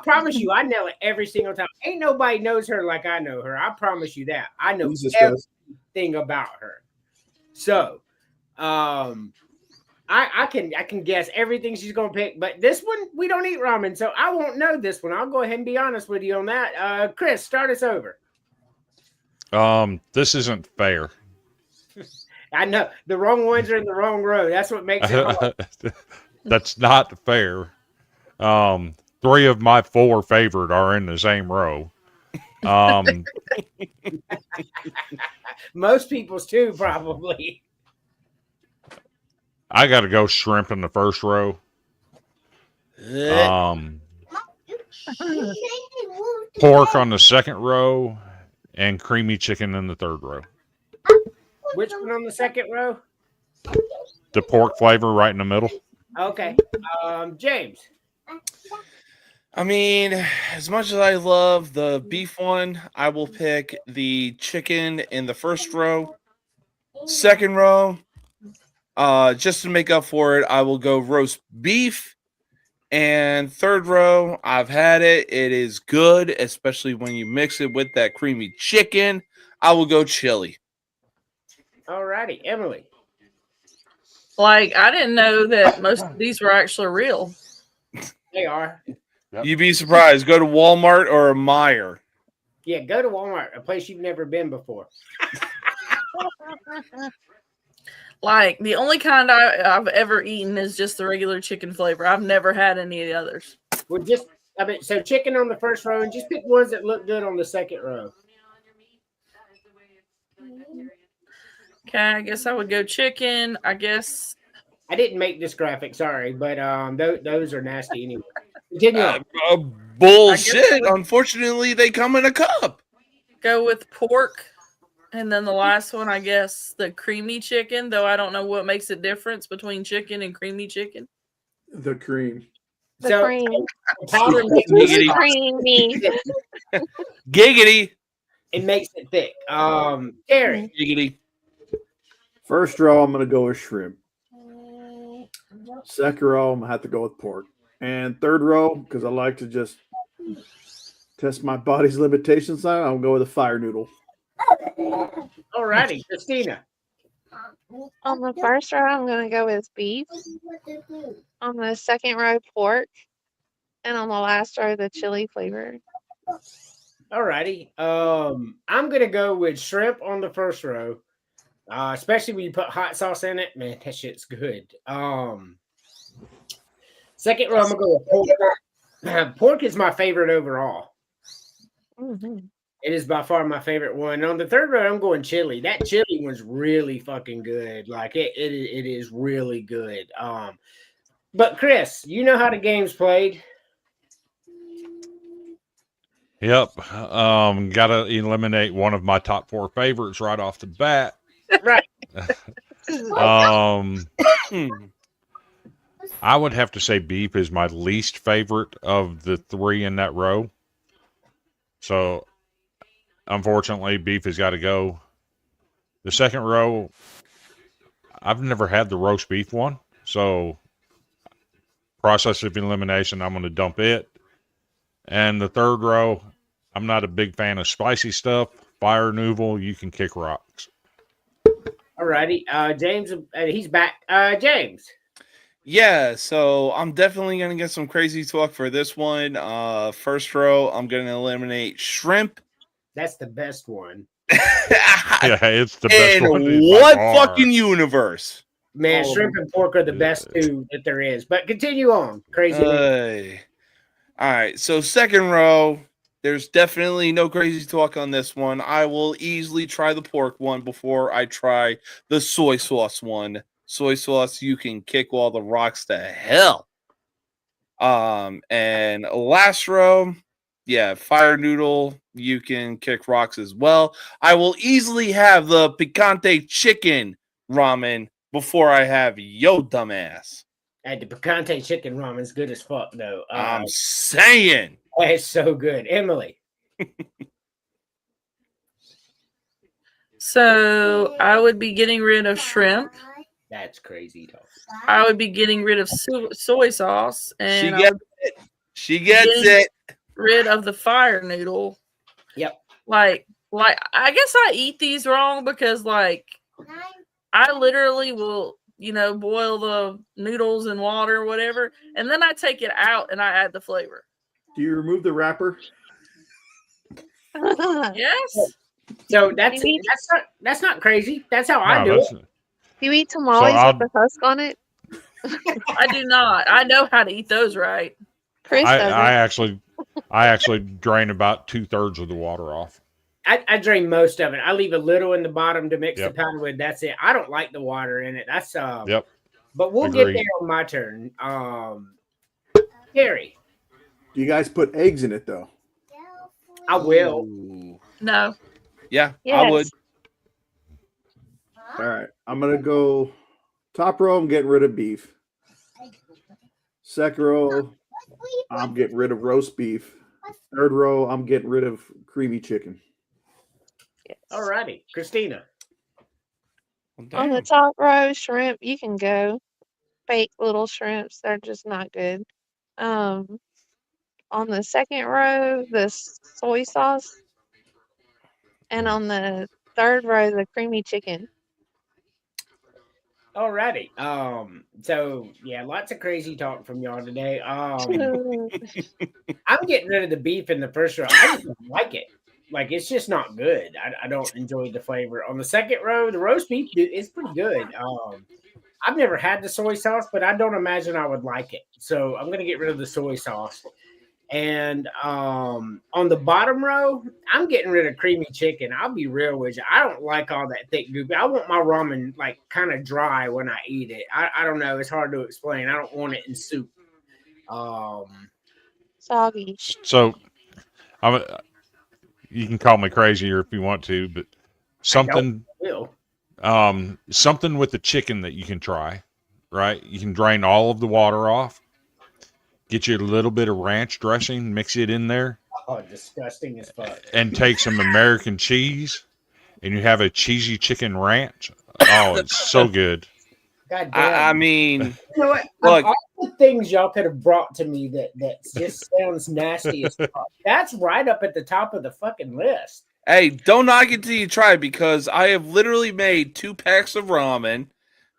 promise you, I nail it every single time. Ain't nobody knows her like I know her. I promise you that. I know Jesus does. everything about her. So, I can guess everything she's gonna pick. But this one, we don't eat ramen, so I won't know this one. I'll go ahead and be honest with you on that. Chris, start us over. This isn't fair. I know the wrong ones are in the wrong row. That's what makes it hard. That's not fair. 3 of my 4 favorite are in the same row. Most people's too, probably. I got to go shrimp in the first row. Pork on the second row, and creamy chicken in the third row. Which one on the second row? The pork flavor right in the middle. Okay. James. I mean, as much as I love the beef one, I will pick the chicken in the first row. Second row, just to make up for it, I will go roast beef. And third row, I've had it. It is good, especially when you mix it with that creamy chicken. I will go chili. All righty. Emily. Like, I didn't know that most of these were actually real. They are. Yep. You'd be surprised. Go to Walmart or a Meijer. Yeah, go to Walmart, a place you've never been before. Like, the only kind I've ever eaten is just the regular chicken flavor. I've never had any of the others. Well, so chicken on the first row, and just pick ones that look good on the second row. Okay, I guess I would go chicken. I guess I didn't make this graphic, sorry, but those are nasty anyway. Continue on. Bullshit. Unfortunately, they come in a cup. go with pork. And then the last one, I guess, the creamy chicken, though I don't know what makes a difference between chicken and creamy chicken. The cream. the cream, Powder makes Giggity. it, creamy." Giggity. it makes it thick. Gary. Giggity. First row, I'm going to go with shrimp. Second row, I'm going to have to go with pork. And third row, because I like to just test my body's limitations on it, I'll go with a fire noodle. All righty, Christina. On the first row, I'm going to go with beef. On the second row, pork. And on the last row, the chili flavor. All righty. I'm gonna go with shrimp on the first row. Especially when you put hot sauce in it. Man, that shit's good. Second row, I'm gonna go with pork. Pork is my favorite overall. Mhm. It is by far my favorite one. On the third row, I'm going chili. That chili one's really fucking good. Like it is really good. But Chris, you know how the game's played. Yep. Gotta eliminate one of my top 4 favorites right off the bat. Right. I would have to say beef is my least favorite of the 3 in that row. So, unfortunately, beef has got to go. The second row, I've never had the roast beef one, so process of elimination, I'm going to dump it. And the third row, I'm not a big fan of spicy stuff. Fire noodle, you can kick rocks. Alrighty, James, he's back. James. Yeah, so I'm definitely going to get some crazy talk for this one. First row, I'm going to eliminate shrimp. That's the best one. Yeah, it's the best In one. by what far. fucking universe? Man, Oh. shrimp and pork are the best two that there is. But continue on. Crazy. All right, so second row, there's definitely no crazy talk on this one. I will easily try the pork one before I try the soy sauce one. Soy sauce, you can kick all the rocks to hell. And last row, yeah, fire noodle, you can kick rocks as well. I will easily have the picante chicken ramen before I have yo dumbass. And the picante chicken ramen's good as fuck, though. I'm saying. It's so good. Emily. So I would be getting rid of shrimp. That's crazy, though. I would be getting rid of soy sauce, and I She gets would it. She gets Getting- it. rid of the fire noodle. Yep. Like I guess I eat these wrong because like I literally will, boil the noodles in water or whatever, and then I take it out and I add the flavor. Do you remove the wrapper? Yes. So that's not crazy. That's how I No, do that's- it. You eat tamales I'll- with the husk on it? I do not. I know how to eat those right. Chris doesn't. I actually drain about 2/3 of the water off. I drain most of it. I leave a little in the bottom to mix Yep. the powder with. That's it. I don't like the water in it. That's Yep. But we'll Agreed. get there on my turn. Gary, Do you guys put eggs in it though? I will. Ooh. No. Yeah, I Yes. would. All right, I'm gonna go top row. I'm getting rid of beef. Second row, I'm getting rid of roast beef. Third row, I'm getting rid of creamy chicken. Alrighty, Christina. On the top row, shrimp, you can go. Fake little shrimps, they're just not good. On the second row, the soy sauce. And on the third row, the creamy chicken. Alrighty. So yeah, lots of crazy talk from y'all today. I'm getting rid of the beef in the first row. I just don't like it. Like it's just not good. I don't enjoy the flavor. On the second row, the roast beef is pretty good. I've never had the soy sauce, but I don't imagine I would like it. So I'm gonna get rid of the soy sauce. And on the bottom row, I'm getting rid of creamy chicken. I'll be real with you. I don't like all that thick goopy. I want my ramen like kind of dry when I eat it. I don't know. It's hard to explain. I don't want it in soup. Soggy. So, you can call me crazy if you want to, but something Will. something with the chicken that you can try, right? You can drain all of the water off. Get you a little bit of ranch dressing, mix it in there, Oh, disgusting as fuck. and take some American cheese, and you have a cheesy chicken ranch. Oh, it's so good. God damn. I mean, You know what? Look. Of all the things y'all could have brought to me that just sounds nasty as fuck, that's right up at the top of the fucking list. hey, don't knock it till you try because I have literally made 2 packs of ramen,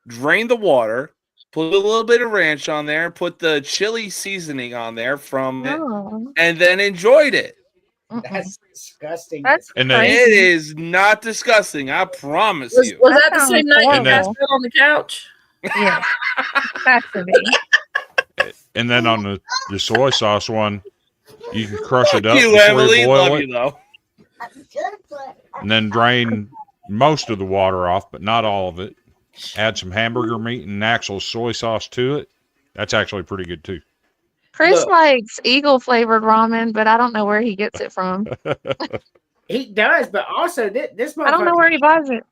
drained the water, put a little bit of ranch on there, put the chili seasoning on there from it, No. and then enjoyed it. That's disgusting. That's And then crazy. It is not disgusting, I promise Was you. that the sounds same night you horrible. passed out on the couch? Yeah. Has to be. and then on the soy sauce one, you can crush it Fuck up you, before Emily. you boil Love it, you though. and then drain most of the water off, but not all of it. Add some hamburger meat and actual soy sauce to it. That's actually pretty good too. Chris Look. likes eagle flavored ramen, but I don't know where he gets it from. He does, but also this I don't know where he buys it.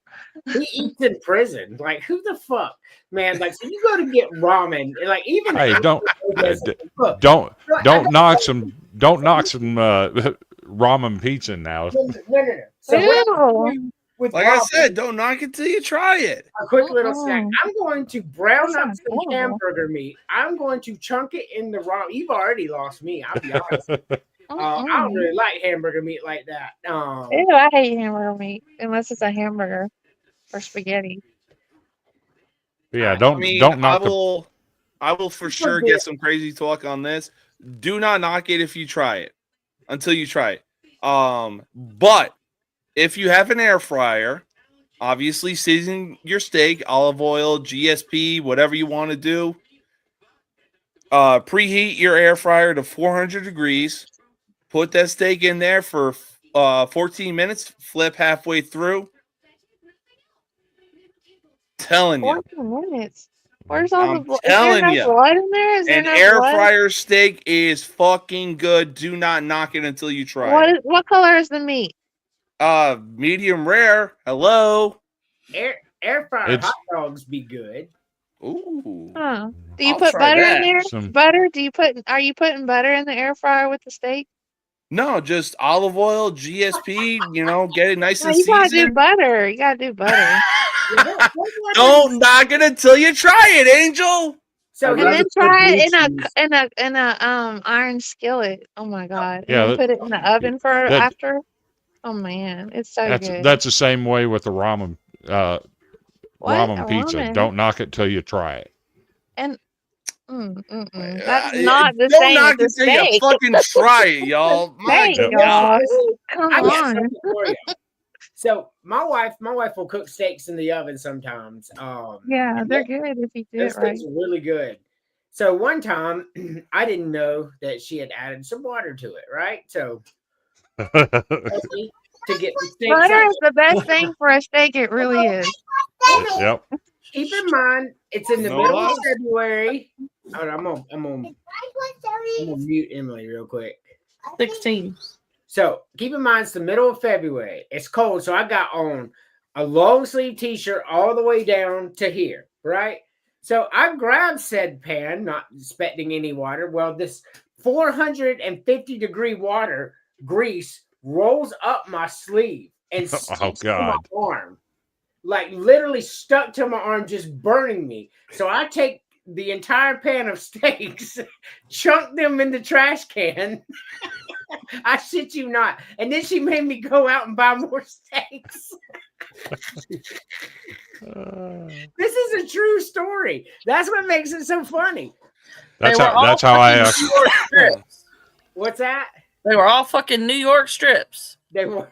he eats in prison. Like who the fuck, man? Like so you go to get ramen, and, like even Hey, don't look, don't I don't knock some ramen pizza now. No. So what I Ew. do, with Like I waffles. said, don't knock it till you try it. A quick little snack. Mm-mm. I'm going to brown That up sounds some horrible. hamburger meat. I'm going to chunk it in the raw. You've already lost me. I'll be honest. I don't Mm-mm. really like hamburger meat like that. Ew, I hate hamburger meat unless it's a hamburger or spaghetti. Yeah, I I don't mean, don't knock the I will for sure get some crazy talk on this. Do not knock it if you try it until you try it. But if you have an air fryer, obviously season your steak, olive oil, GSP, whatever you want to do. Preheat your air fryer to 400 degrees. Put that steak in there for 14 minutes. Flip halfway through. Telling you. 14 minutes. Where's all the I'm blood? Is there telling no you. blood in there? Is there An no air blood? fryer steak is fucking good. Do not knock it until you try it. What color is the meat? Medium rare. Hello. Air fryer It's- hot dogs be good. Ooh. Huh. Do you I'll put try butter that. in there? Some- Butter? Are you putting butter in the air fryer with the steak? No, just olive oil, GSP, get it nice No, and you gotta do seasoned. butter. You gotta do butter. Don't knock it until you try it, Angel. So I'd And rather then put try blue it cheese. in a iron skillet. Oh my god! Yeah, And then put it in the oven for that- after. Oh man, it's so good. that's the same way with the ramen What? ramen A pizza. ramen? Don't knock it till you try it. And that's Uh, not the Don't same knock as the it till you steak. fucking try it, y'all. My Steak, God. y'all. Come I got on. something for you. So my wife will cook steaks in the oven sometimes. Yeah, they're good if you do Those it right. steaks are really good. So one time I didn't know that she had added some water to it, right? So to get the steak Butter is the best thing for a steak. It really is. Yep. keep in mind it's in the No middle of lies. February. Hold on, I'm gonna mute Emily real quick. 16. So keep in mind it's the middle of February. It's cold, so I got on a long sleeve t-shirt all the way down to here, right? So I grabbed said pan, not expecting any water. Well, this 450-degree water grease rolls up my sleeve and sticks to my God. arm. Like literally stuck to my arm, just burning me. So I take the entire pan of steaks, chunk them in the trash can. I shit you not. And then she made me go out and buy more steaks. This is a true story. That's what makes it so funny. That's They were all how I fucking asked. New York strips. What's that? They were all fucking New York strips. They were.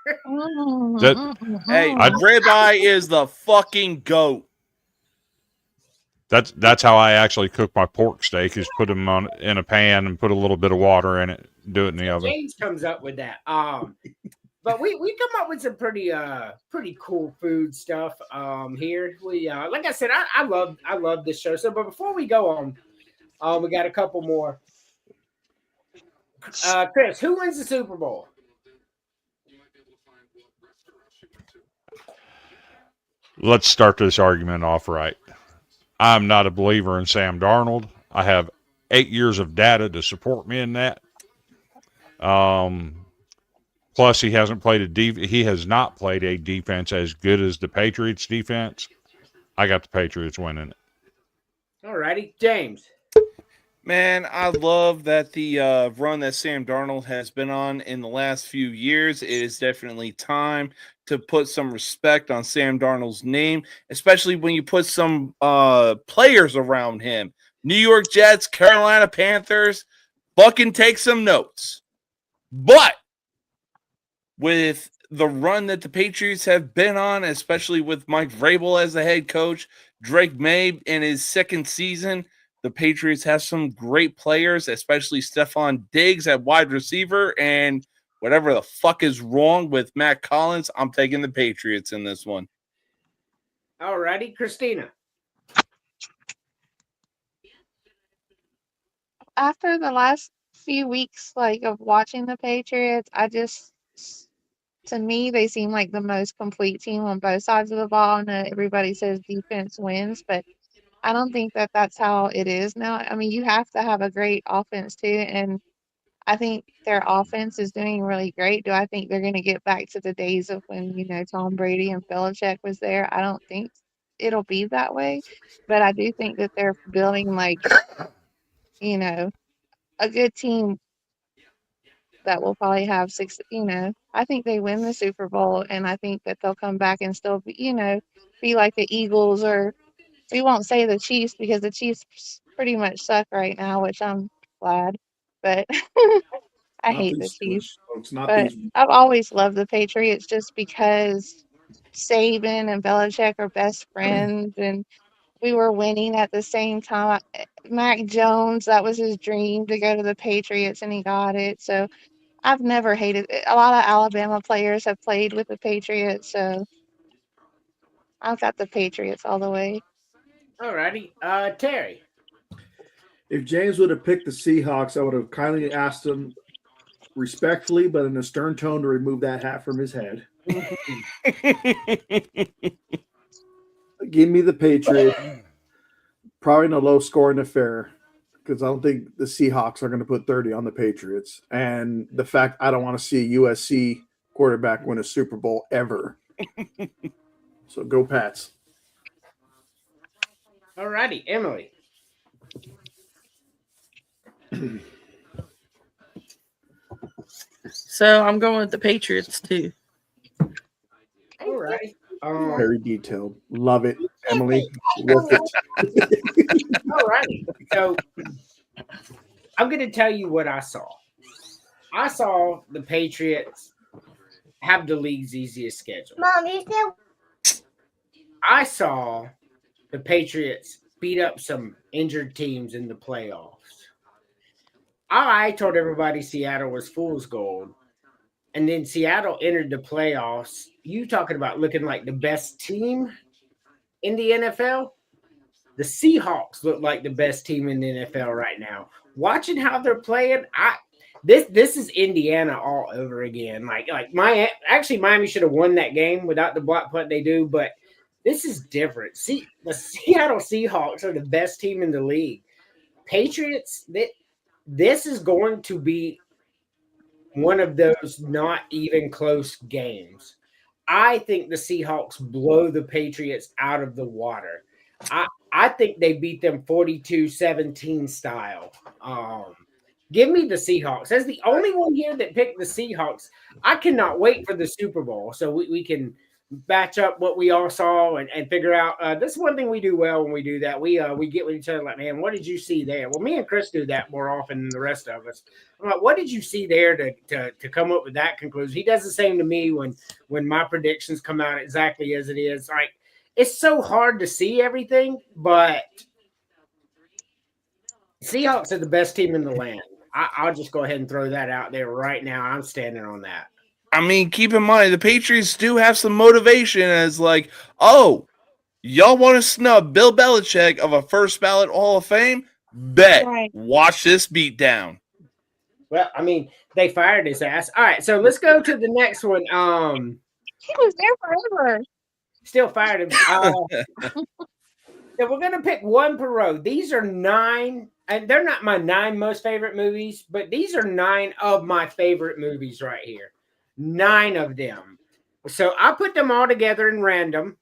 Hey, I'd- ribeye is the fucking goat. That's how I actually cook my pork steak. Is put them in a pan and put a little bit of water in it. Do it in the oven. James comes up with that. But we come up with some pretty cool food stuff here. We like I said, I love this show. So, but before we go on, we got a couple more. Chris, who wins the Super Bowl? Let's start this argument off right. I'm not a believer in Sam Darnold. I have 8 years of data to support me in that. Plus, he has not played a defense as good as the Patriots defense. I got the Patriots winning it. All righty, James. Man, I love that the run that Sam Darnold has been on in the last few years. It is definitely time to put some respect on Sam Darnold's name, especially when you put some players around him. New York Jets, Carolina Panthers, fucking take some notes. But with the run that the Patriots have been on, especially with Mike Vrabel as the head coach, Drake May in his second season, the Patriots have some great players, especially Stephon Diggs at wide receiver, and whatever the fuck is wrong with Matt Collins, I'm taking the Patriots in this one. All righty, Christina. After the last few weeks, of watching the Patriots, to me, they seem like the most complete team on both sides of the ball. And everybody says defense wins, but I don't think that that's how it is now. I mean, you have to have a great offense too. And I think their offense is doing really great. Do I think they're going to get back to the days of when, Tom Brady and Belichick was there? I don't think it'll be that way, but I do think that they're building you know, a good team that will probably have I think they win the Super Bowl and I think that they'll come back and still be like the Eagles, or we won't say the Chiefs because the Chiefs pretty much suck right now, which I'm glad. But I Not hate the these Chiefs. folks. Not But these. I've always loved the Patriots just because Saban and Belichick are best friends and we were winning at the same time. Mac Jones, that was his dream to go to the Patriots and he got it. So I've never hated it. A lot of Alabama players have played with the Patriots, so I've got the Patriots all the way. All righty. Terry. If James would have picked the Seahawks, I would have kindly asked him respectfully, but in a stern tone, to remove that hat from his head. Give me the Patriots. Probably in a low-scoring affair because I don't think the Seahawks are going to put 30 on the Patriots. And the fact I don't want to see a USC quarterback win a Super Bowl ever. So go Pats. All righty. Emily. So I'm going with the Patriots too. All righty. Very detailed. Love it, Emily. Worth it. All righty. So I'm going to tell you what I saw. I saw the Patriots have the league's easiest schedule. Mom, you said I saw the Patriots beat up some injured teams in the playoffs. I told everybody Seattle was fool's gold. And then Seattle entered the playoffs. You talking about looking like the best team in the NFL? The Seahawks look like the best team in the NFL right now. Watching how they're playing, this is Indiana all over again. Miami should have won that game without the block punt they do, but this is different. See, the Seattle Seahawks are the best team in the league. Patriots, this is going to be one of those not even close games. I think the Seahawks blow the Patriots out of the water. I think they beat them 42-17 style. Give me the Seahawks. As the only one here that picked the Seahawks, I cannot wait for the Super Bowl so we can batch up what we all saw and figure out. This is one thing we do well when we do that. We get with each other like, man, what did you see there? Well, me and Chris do that more often than the rest of us. I'm like, what did you see there to come up with that conclusion? He does the same to me when my predictions come out exactly as it is. Like, it's so hard to see everything, but Seahawks are the best team in the land. I'll just go ahead and throw that out there right now. I'm standing on that. I mean, keep in mind, the Patriots do have some motivation as like, oh, y'all want to snub Bill Belichick of a first ballot Hall of Fame? Bet. Right. Watch this beat down. Well, I mean, they fired his ass. All right, so let's go to the next one. He was there forever. Still fired him. So we're going to pick one per row. These are 9, and they're not my 9 most favorite movies, but these are 9 of my favorite movies right here. 9 of them. So I put them all together in random.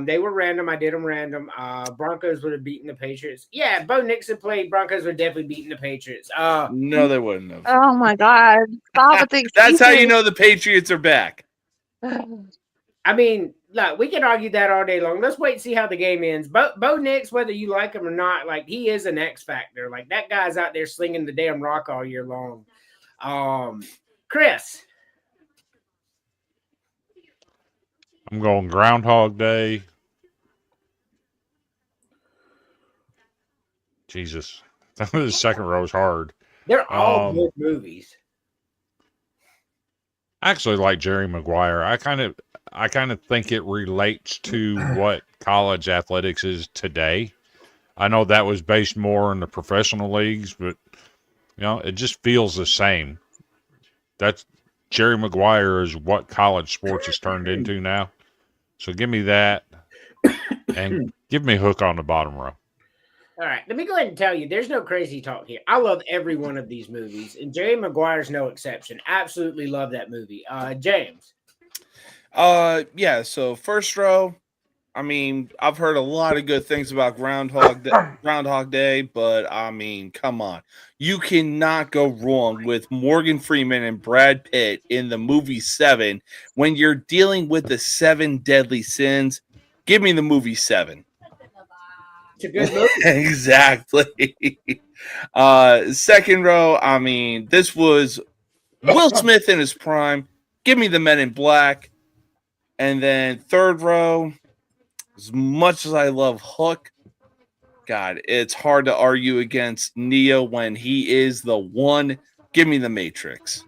They were random. I did them random. Broncos would have beaten the Patriots. Yeah, Bo Nixon played. Broncos would definitely beaten the Patriots. No, they wouldn't have. Oh my God. Stop with the That's how you excuses. know the Patriots are back. I mean, look, we can argue that all day long. Let's wait and see how the game ends. Bo Nix, whether you like him or not, like, he is an X factor. Like, that guy's out there slinging the damn rock all year long. Chris. I'm going Groundhog Day. Jesus. The second row is hard. They're all good movies. I actually like Jerry Maguire. I kind of think it relates to what college athletics is today. I know that was based more in the professional leagues, but it just feels the same. That's Jerry Maguire is what college sports has turned into now. So give me that, and give me Hook on the bottom row. All right, let me go ahead and tell you, there's no crazy talk here. I love every one of these movies, and Jerry Maguire's no exception. Absolutely love that movie. James. Yeah. So first row. I mean, I've heard a lot of good things about Groundhog Day, but I mean, come on, you cannot go wrong with Morgan Freeman and Brad Pitt in the movie Seven when you're dealing with the 7 deadly sins. Give me the movie Seven. It's a good movie. Exactly. Second row, I mean, this was Will Smith in his prime. Give me the Men in Black. And then third row, as much as I love Hook, God, it's hard to argue against Neo when he is the one. Give me the Matrix.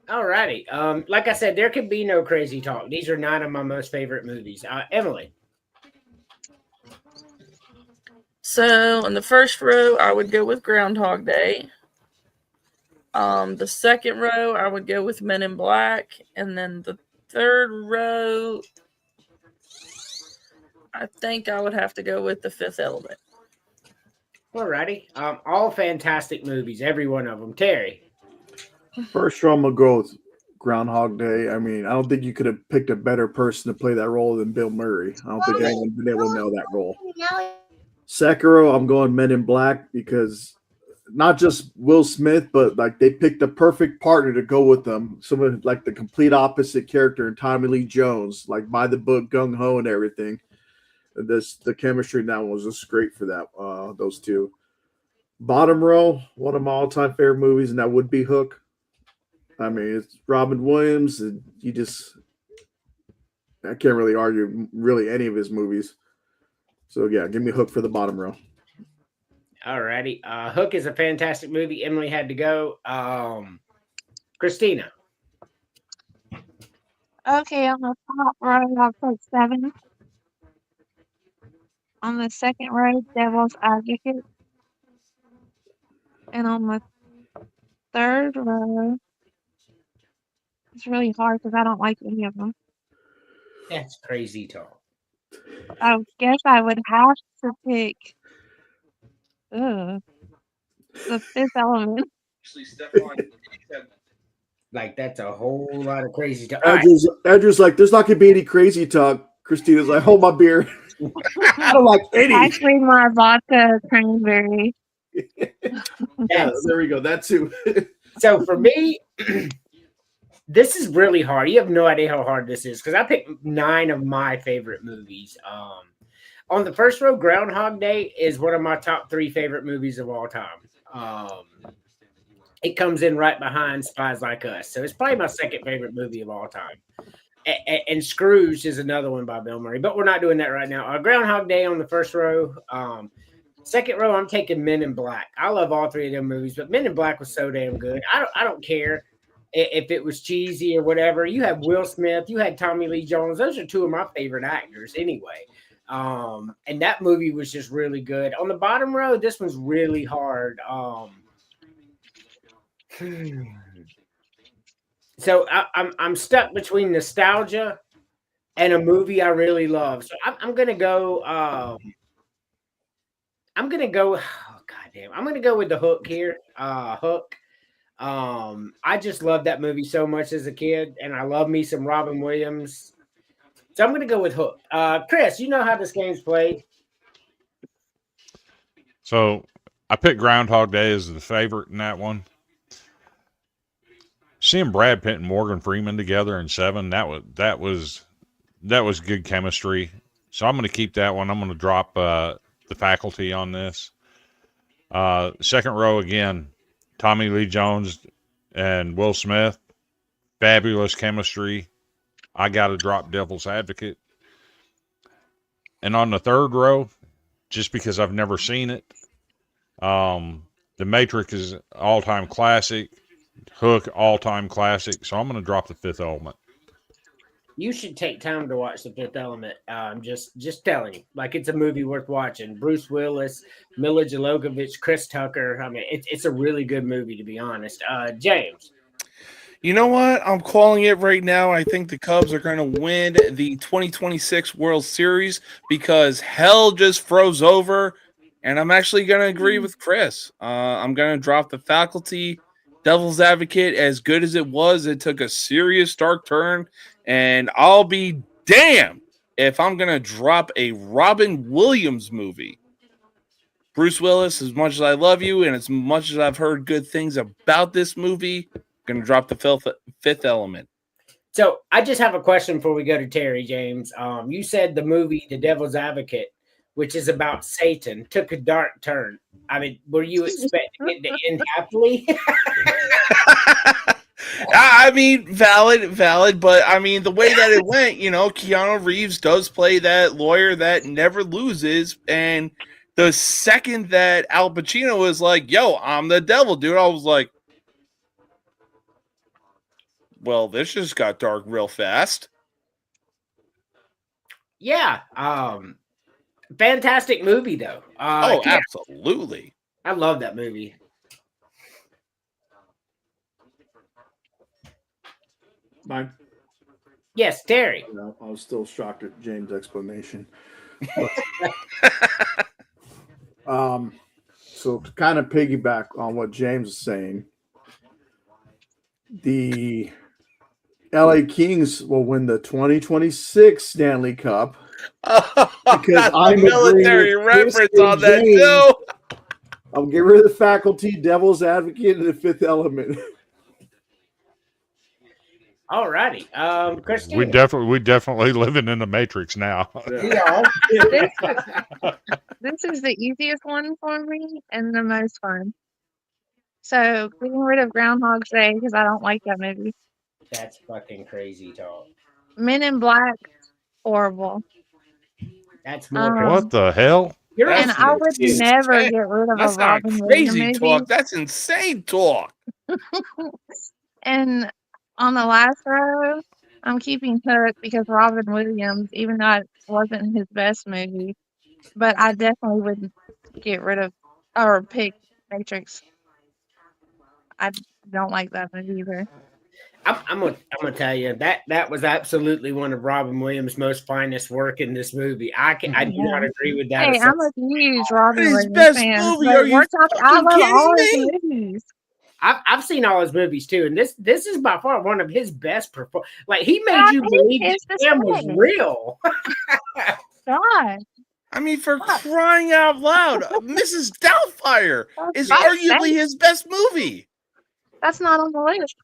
All righty. Like I said, there could be no crazy talk. These are 9 of my most favorite movies. Emily. So in the first row, I would go with Groundhog Day. The second row, I would go with Men in Black, and then the third row, I think I would have to go with The Fifth Element. All righty. All fantastic movies, every one of them. Terry. First row, I'm gonna go with Groundhog Day. I mean, I don't think you could have picked a better person to play that role than Bill Murray. I don't think anyone been able to nail that role. Second row, I'm going Men in Black because not just Will Smith, but like they picked the perfect partner to go with them. Someone like the complete opposite character in Tommy Lee Jones, like by the book, gung ho, and everything. The chemistry in that one was just great for that. Those two. Bottom row, one of my all-time favorite movies, and that would be Hook. I mean, it's Robin Williams, and I can't really argue really any of his movies. So yeah, give me Hook for the bottom row. All righty. Hook is a fantastic movie. Emily had to go. Christina. Okay, on the top row, I'll put 7. On the second row, Devil's Advocate. And on the third row, it's really hard because I don't like any of them. That's crazy talk. I guess I would have to pick The Fifth Element. Like, that's a whole lot of crazy talk. All right. Andrew's like, there's not gonna be any crazy talk. Christina's like, hold my beer. I don't like any. Actually, my vodka cranberry. Yeah, there we go. That too. So for me, this is really hard. You have no idea how hard this is because I picked 9 of my favorite movies. On the first row, Groundhog Day is one of my top 3 favorite movies of all time. It comes in right behind Spies Like Us. So it's probably my second favorite movie of all time. And Scrooge is another one by Bill Murray, but we're not doing that right now. Groundhog Day on the first row. Second row, I'm taking Men in Black. I love all 3 of them movies, but Men in Black was so damn good. I don't care if it was cheesy or whatever. You had Will Smith, you had Tommy Lee Jones. Those are 2 of my favorite actors anyway. And that movie was just really good. On the bottom row, this one's really hard. So I'm stuck between nostalgia and a movie I really love. So I'm gonna go. I'm gonna go. Oh, goddamn! I'm gonna go with the Hook here. Hook. I just loved that movie so much as a kid, and I love me some Robin Williams. So I'm gonna go with Hook. Chris, you know how this game's played. So I picked Groundhog Day as the favorite in that one. Seeing Brad Pitt and Morgan Freeman together in Seven, that was good chemistry. So I'm going to keep that one. I'm going to drop The Faculty on this. Second row again, Tommy Lee Jones and Will Smith, fabulous chemistry. I got to drop Devil's Advocate. And on the third row, just because I've never seen it, The Matrix is all-time classic. Hook, all-time classic. So I'm going to drop The Fifth Element. You should take time to watch The Fifth Element. Just telling you, like it's a movie worth watching. Bruce Willis, Mila Jovovich, Chris Tucker. I mean, it's a really good movie to be honest. James. You know what? I'm calling it right now. I think the Cubs are going to win the 2026 World Series because hell just froze over And I'm actually going to agree with Chris. I'm going to drop The Faculty. Devil's Advocate, as good as it was, it took a serious dark turn. And I'll be damned if I'm going to drop a Robin Williams movie. Bruce Willis, as much as I love you and as much as I've heard good things about this movie, I'm going to drop The Fifth Element. So I just have a question before we go to Terry, James. You said the movie The Devil's Advocate, which is about Satan, took a dark turn. I mean, were you expecting it to end happily? I mean, valid, but I mean, the way that it went, Keanu Reeves does play that lawyer that never loses, and the second that Al Pacino was like, yo, I'm the devil, dude, I was like, well, this just got dark real fast. Yeah. Fantastic movie, though. Absolutely. I love that movie. Mine. Yes, Terry. No, I was still shocked at James' explanation. So to kind of piggyback on what James is saying, the LA Kings will win the 2026 Stanley Cup. Because I'm military reference on that James. too. I'll get rid of The Faculty, Devil's Advocate, and The Fifth Element. All righty. Christine. We definitely living in the Matrix now. Yeah. This is the easiest one for me and the most fun. So getting rid of Groundhog Day because I don't like that movie. That's fucking crazy talk. Men in Black, horrible. That's more. What the hell? And I would never get rid of That's a not Robin crazy Williams talk. movie. That's insane talk. And on the last row, I'm keeping Hook because Robin Williams, even though it wasn't his best movie, but I definitely would get rid of or pick Matrix. I don't like that movie either. I'm gonna tell you that was absolutely one of Robin Williams' most finest work in this movie. I do not agree with that. Hey, I'm a huge Robin His Williams best fan. movie, but are you we're talking, I fucking love all kidding his movies. I've seen all his movies too, and this is by far one of his best performances. Like he made I you think believe it's this the man was same. real. God, I mean, for crying out loud, Mrs. Doubtfire is That's arguably insane. his best movie. that's not on the list.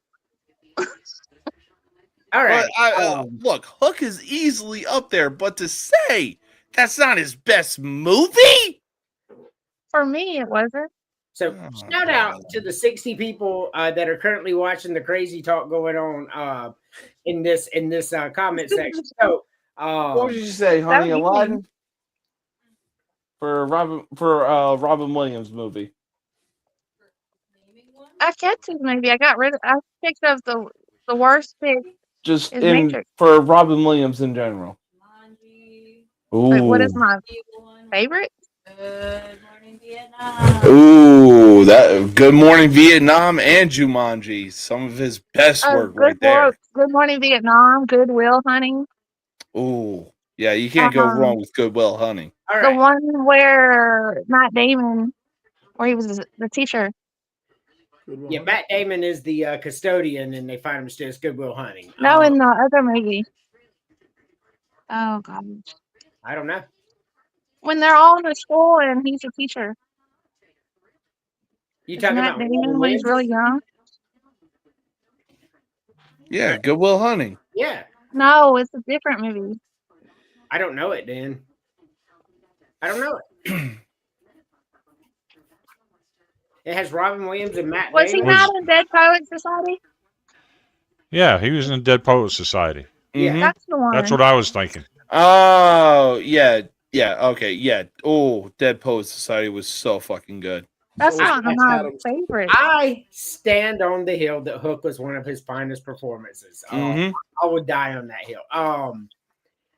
All right. But look, Hook is easily up there, but to say that's not his best movie? For me, it wasn't. So shout out to the 60 people that are currently watching the crazy talk going on in this comment section. So What did you say, Honey That would be Aladdin? For Robin Williams movie. I kept his movie. I picked up the worst pick. Just Is Matrix. for Robin Williams in general. But what is Ooh. my favorite? Ooh, that Good Morning Vietnam and Jumanji. Some of his best work right there. Good Morning Vietnam, Good Will Hunting. Ooh. Yeah, you can't go wrong with Good Will Hunting. all The right. one where Matt Damon, where he was the teacher. Yeah, Matt Damon is the custodian, and they find him still as Good Will Hunting. No, in the other movie. Oh God. I don't know. When they're all in the school and he's a teacher. You It's talking Matt about Damon Robin when he's Williams? really young? Yeah, Good Will Hunting. Yeah, No, it's a different movie. I don't know it, Dan. I don't know it. It has Robin Williams and Matt Was he Damon. not in Dead Poets Society? Yeah, he was in Dead Poet Society. Yeah. Mhm. That's the one. That's what I was thinking. Oh, yeah. Yeah, okay, yeah. Oh, Dead Poets Society was so fucking good. That's So not Patch my Adams. favorite. I stand on the hill that Hook was one of his finest performances. Mhm. I would die on that hill.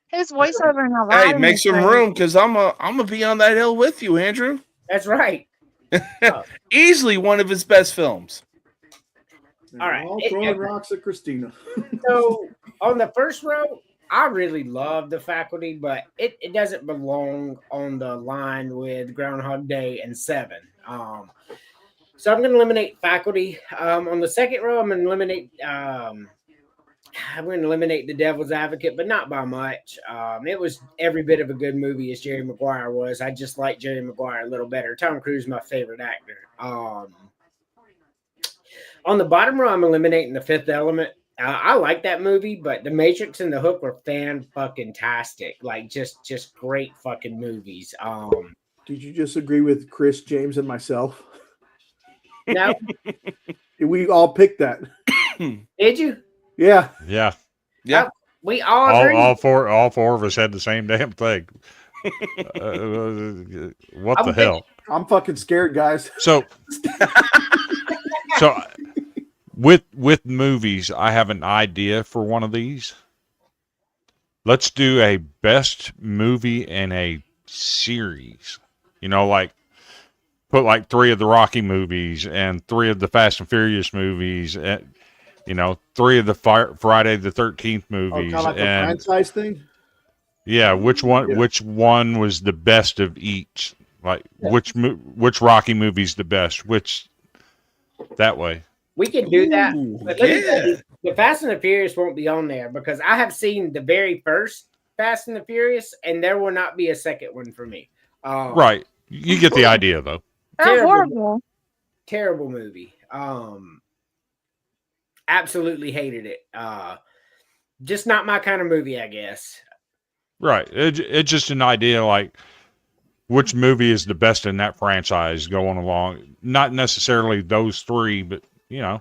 His voiceover in Hey, Aladdin. make is some great. room because I'm gonna be on that hill with you, Andrew. That's right. Easily one of his best films. And All right. all throwing rocks at Christina. So on the first row, I really love The Faculty, but it doesn't belong on the line with Groundhog Day and Seven. So I'm going to eliminate Faculty. On the second row, I'm going to eliminate. I'm going to eliminate The Devil's Advocate, but not by much. It was every bit of a good movie as Jerry Maguire was. I just like Jerry Maguire a little better. Tom Cruise is my favorite actor. On the bottom row, I'm eliminating The Fifth Element. I like that movie, but The Matrix and The Hook were fan-fucking-tastic. Like, just great fucking movies. Did you just agree with Chris, James, and myself? No, We all picked that. did you? Yeah. Yeah. Yeah. We all agree. All four of us had the same damn thing. What the hell? I'm fucking scared, guys. So with movies, I have an idea for one of these. Let's do a best movie in a series. You know, like put like 3 of the Rocky movies and 3 of the Fast and Furious movies, and 3 of the Friday the 13th movies, Kind of like a and franchise thing. yeah, which one was the best of each? Like which Rocky movie's the best? Which that way. We can do that. Ooh, But let me tell yeah. you, the Fast and the Furious won't be on there because I have seen the very first Fast and the Furious, and there will not be a second one for me. Right. You get the idea though. They're Terrible. horrible. Terrible movie. Absolutely hated it. Just not my kind of movie, I guess. Right. It's just an idea like which movie is the best in that franchise going along. Not necessarily those 3, but you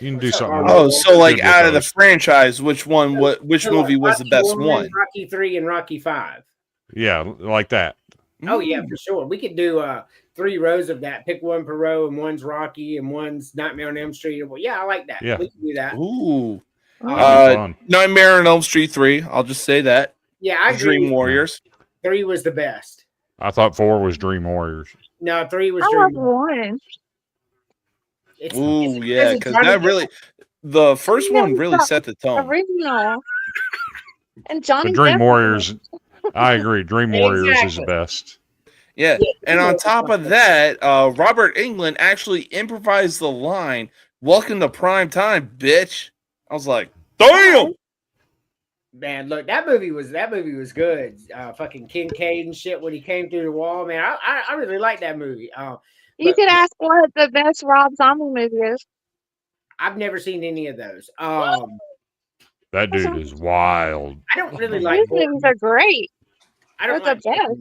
can do something. Oh, so like good with out of the those. franchise, which movie was the Rocky best 1, one? Rocky 3 and Rocky 5. Yeah, like that. Oh yeah, for sure. We could do 3 rows of that. Pick one per row, and one's Rocky, and one's Nightmare on Elm Street. Well, yeah, I like that. Yeah. We can do that. Ooh. That'd be fun. Nightmare on Elm Street 3. I'll just say that. Yeah, I agree. Dream Warriors. 3 was the best. I thought 4 was Dream Warriors. No, 3 was I love Dream. one. Ooh, yeah, because Johnny that Depp- really, the first Yeah, one really it's set the tone. Original. And Johnny But Dream Depp- Warriors, I agree. Dream Warriors is the Exactly. best. Yeah, Yeah, and on top of that, Robert Englund actually improvised the line, "Welcome to prime time, bitch." I was like, "Damn!" Man, look, that movie was good. Fucking Kincaid and shit when he came through the wall. Man, I really like that movie. You could ask what the best Rob Zombie movie is. I've never seen any of those. That dude is wild. I don't really like. These movies are great. I don't They're like. the best.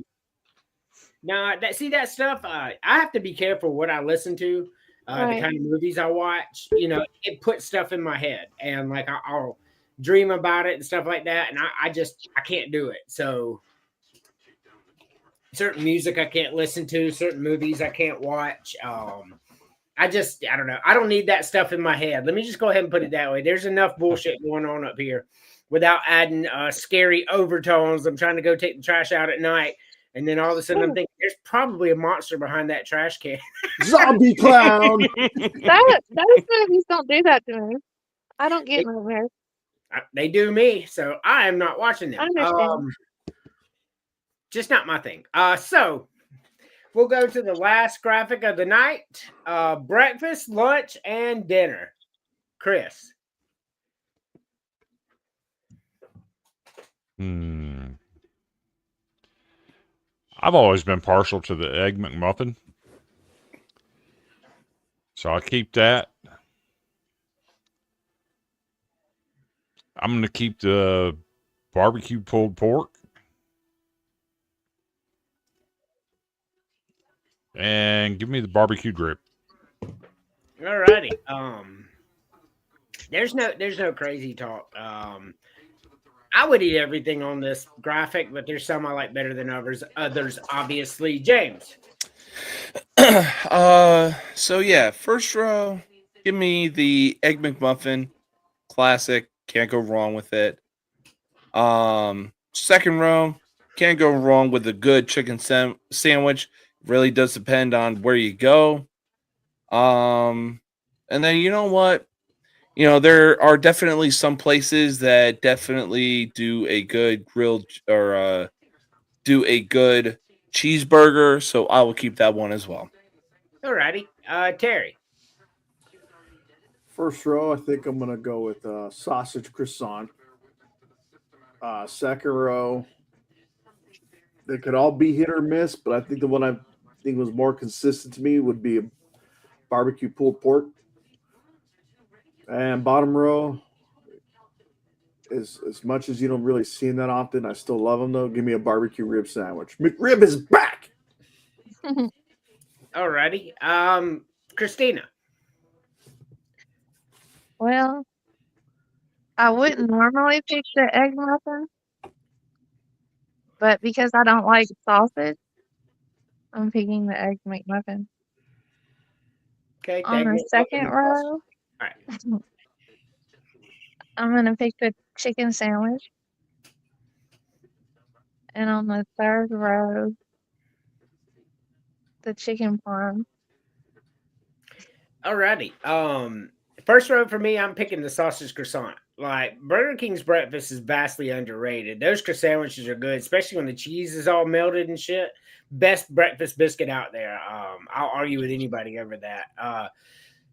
No, that stuff. I have to be careful what I listen to. The Right. kind of movies I watch. It puts stuff in my head, and like I'll dream about it and stuff like that, and I can't do it. So certain music I can't listen to, certain movies I can't watch. I don't know. I don't need that stuff in my head. Let me just go ahead and put it that way. There's enough bullshit going on up here without adding scary overtones. I'm trying to go take the trash out at night, and then all of a sudden I'm thinking there's probably a monster behind that trash can. Zombie clown. Those movies don't do that to me. I don't get nightmares. They do me, so I am not watching them. I understand. Just not my thing. So we'll go to the last graphic of the night: breakfast, lunch, and dinner. Chris, I've always been partial to the Egg McMuffin. So I keep that. I'm going to keep the barbecue pulled pork. And give me the barbecue drip. alrighty. There's no crazy talk. I would eat everything on this graphic, but there's some I like better than others. Others, obviously. James. So yeah, first row, give me the Egg McMuffin, classic, can't go wrong with it. Second row, can't go wrong with a good chicken sandwich. Really does depend on where you go. And then you know what? there are definitely some places that definitely do a good grilled or do a good cheeseburger. So I will keep that one as well. Alrighty. Terry. First row, I think I'm gonna go with sausage croissant. Second row, they could all be hit or miss, but I think the one I think was more consistent to me would be a barbecue pulled pork. And bottom row, as much as you don't really see them that often, I still love them though. Give me a barbecue rib sandwich. McRib is back. Alrighty. Christina. Well, I wouldn't normally pick the egg muffin, but because I don't like sausage, I'm picking the egg McMuffin. Okay. On the second row, Alright. I'm gonna pick the chicken sandwich. And on the third row, the chicken parm. Alrighty. First row for me, I'm picking the sausage croissant. Like Burger King's breakfast is vastly underrated. Those croissant sandwiches are good, especially when the cheese is all melted and shit. Best breakfast biscuit out there. I'll argue with anybody over that.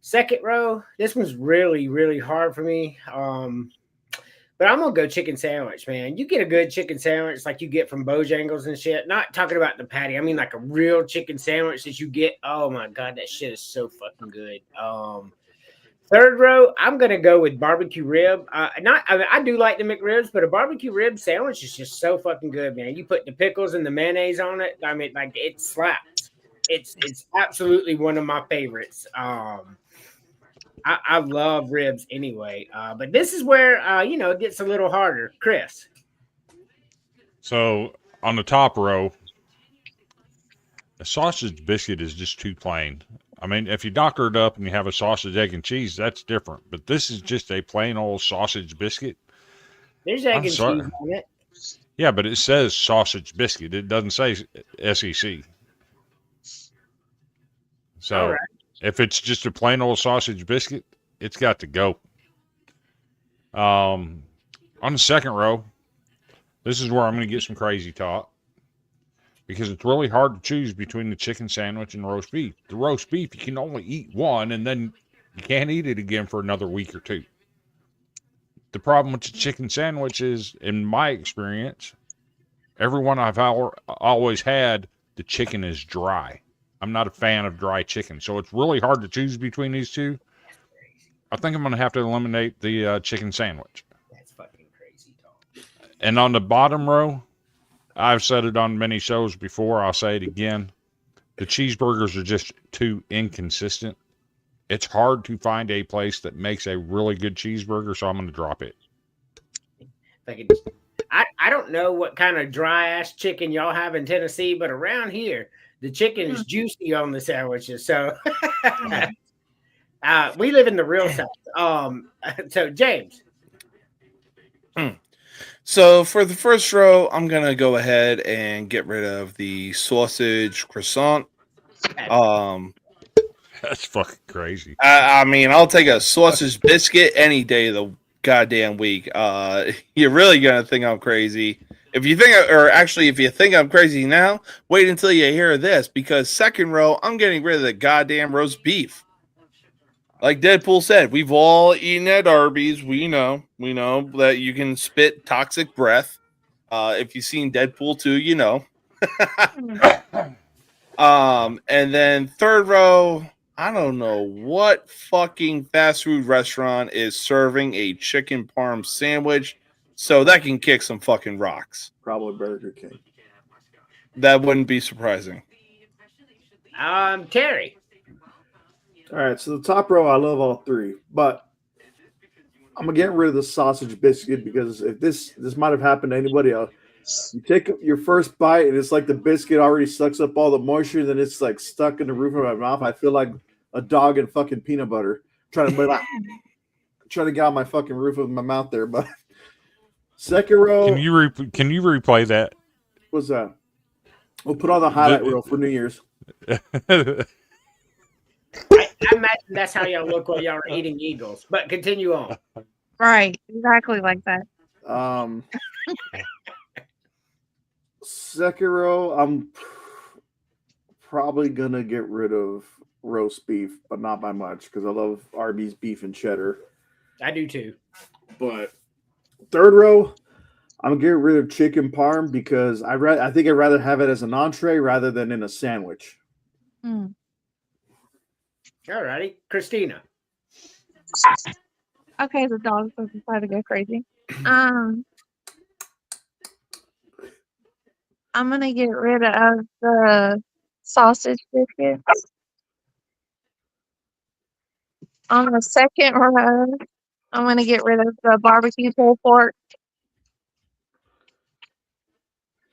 Second row, this one's really, really hard for me. But I'm gonna go chicken sandwich, man. You get a good chicken sandwich like you get from Bojangles and shit. Not talking about the patty. I mean like a real chicken sandwich that you get. Oh my god, that shit is so fucking good. Third row, I'm gonna go with barbecue rib. I do like the McRibs, but a barbecue rib sandwich is just so fucking good, man. You put the pickles and the mayonnaise on it. I mean, like it slaps. It's absolutely one of my favorites. I love ribs anyway, but this is where it gets a little harder. Chris. So on the top row, a sausage biscuit is just too plain. I mean, if you doctor it up and you have a sausage, egg, and cheese, that's different. But this is just a plain old sausage biscuit. There's egg and cheese on it. Yeah, but it says sausage biscuit. It doesn't say SEC. So Right. If it's just a plain old sausage biscuit, it's got to go. On the second row, this is where I'm going to get some crazy talk. Because it's really hard to choose between the chicken sandwich and roast beef. The roast beef, you can only eat one, and then you can't eat it again for another week or two. The problem with the chicken sandwich is, in my experience, everyone I've always had, the chicken is dry. I'm not a fan of dry chicken, so it's really hard to choose between these two. I think I'm going to have to eliminate the chicken sandwich. That's fucking crazy talk. And on the bottom row, I've said it on many shows before. I'll say it again. The cheeseburgers are just too inconsistent. It's hard to find a place that makes a really good cheeseburger, so I'm going to drop it. I don't know what kind of dry ass chicken y'all have in Tennessee, but around here, the chicken is juicy on the sandwiches. So we live in the real South. So James. So for the first row, I'm going to go ahead and get rid of the sausage croissant. That's fucking crazy. I mean, I'll take a sausage biscuit any day of the goddamn week. You're really going to think I'm crazy. If you think I'm crazy now, wait until you hear this, because second row, I'm getting rid of the goddamn roast beef. Like Deadpool said, we've all eaten at Arby's. We know that you can spit toxic breath. If you've seen Deadpool 2, you know. And then third row, I don't know what fucking fast food restaurant is serving a chicken parm sandwich, so that can kick some fucking rocks. Probably Burger King. That wouldn't be surprising. Terry. All right, so the top row, I love all three, but I'm gonna get rid of the sausage biscuit because if this might have happened to anybody else. You take your first bite and it's like the biscuit already sucks up all the moisture, and then it's like stuck in the roof of my mouth. I feel like a dog in fucking peanut butter trying to get out my fucking roof of my mouth there. But second row, Can you replay that? what's that? We'll put on the highlight reel for New Year's. imagine that's how y'all look while y'all are eating Eagles. But continue on. Right. Exactly like that. Second row, I'm probably gonna get rid of roast beef, but not by much because I love Arby's beef and cheddar. I do too. But third row, I'm gonna get rid of chicken parm because I think I'd rather have it as an entree rather than in a sandwich. Hmm. All righty. Christina. Okay, the dog's going to try to go crazy. I'm gonna get rid of the sausage biscuits. On the second row, I'm gonna get rid of the barbecue pulled pork.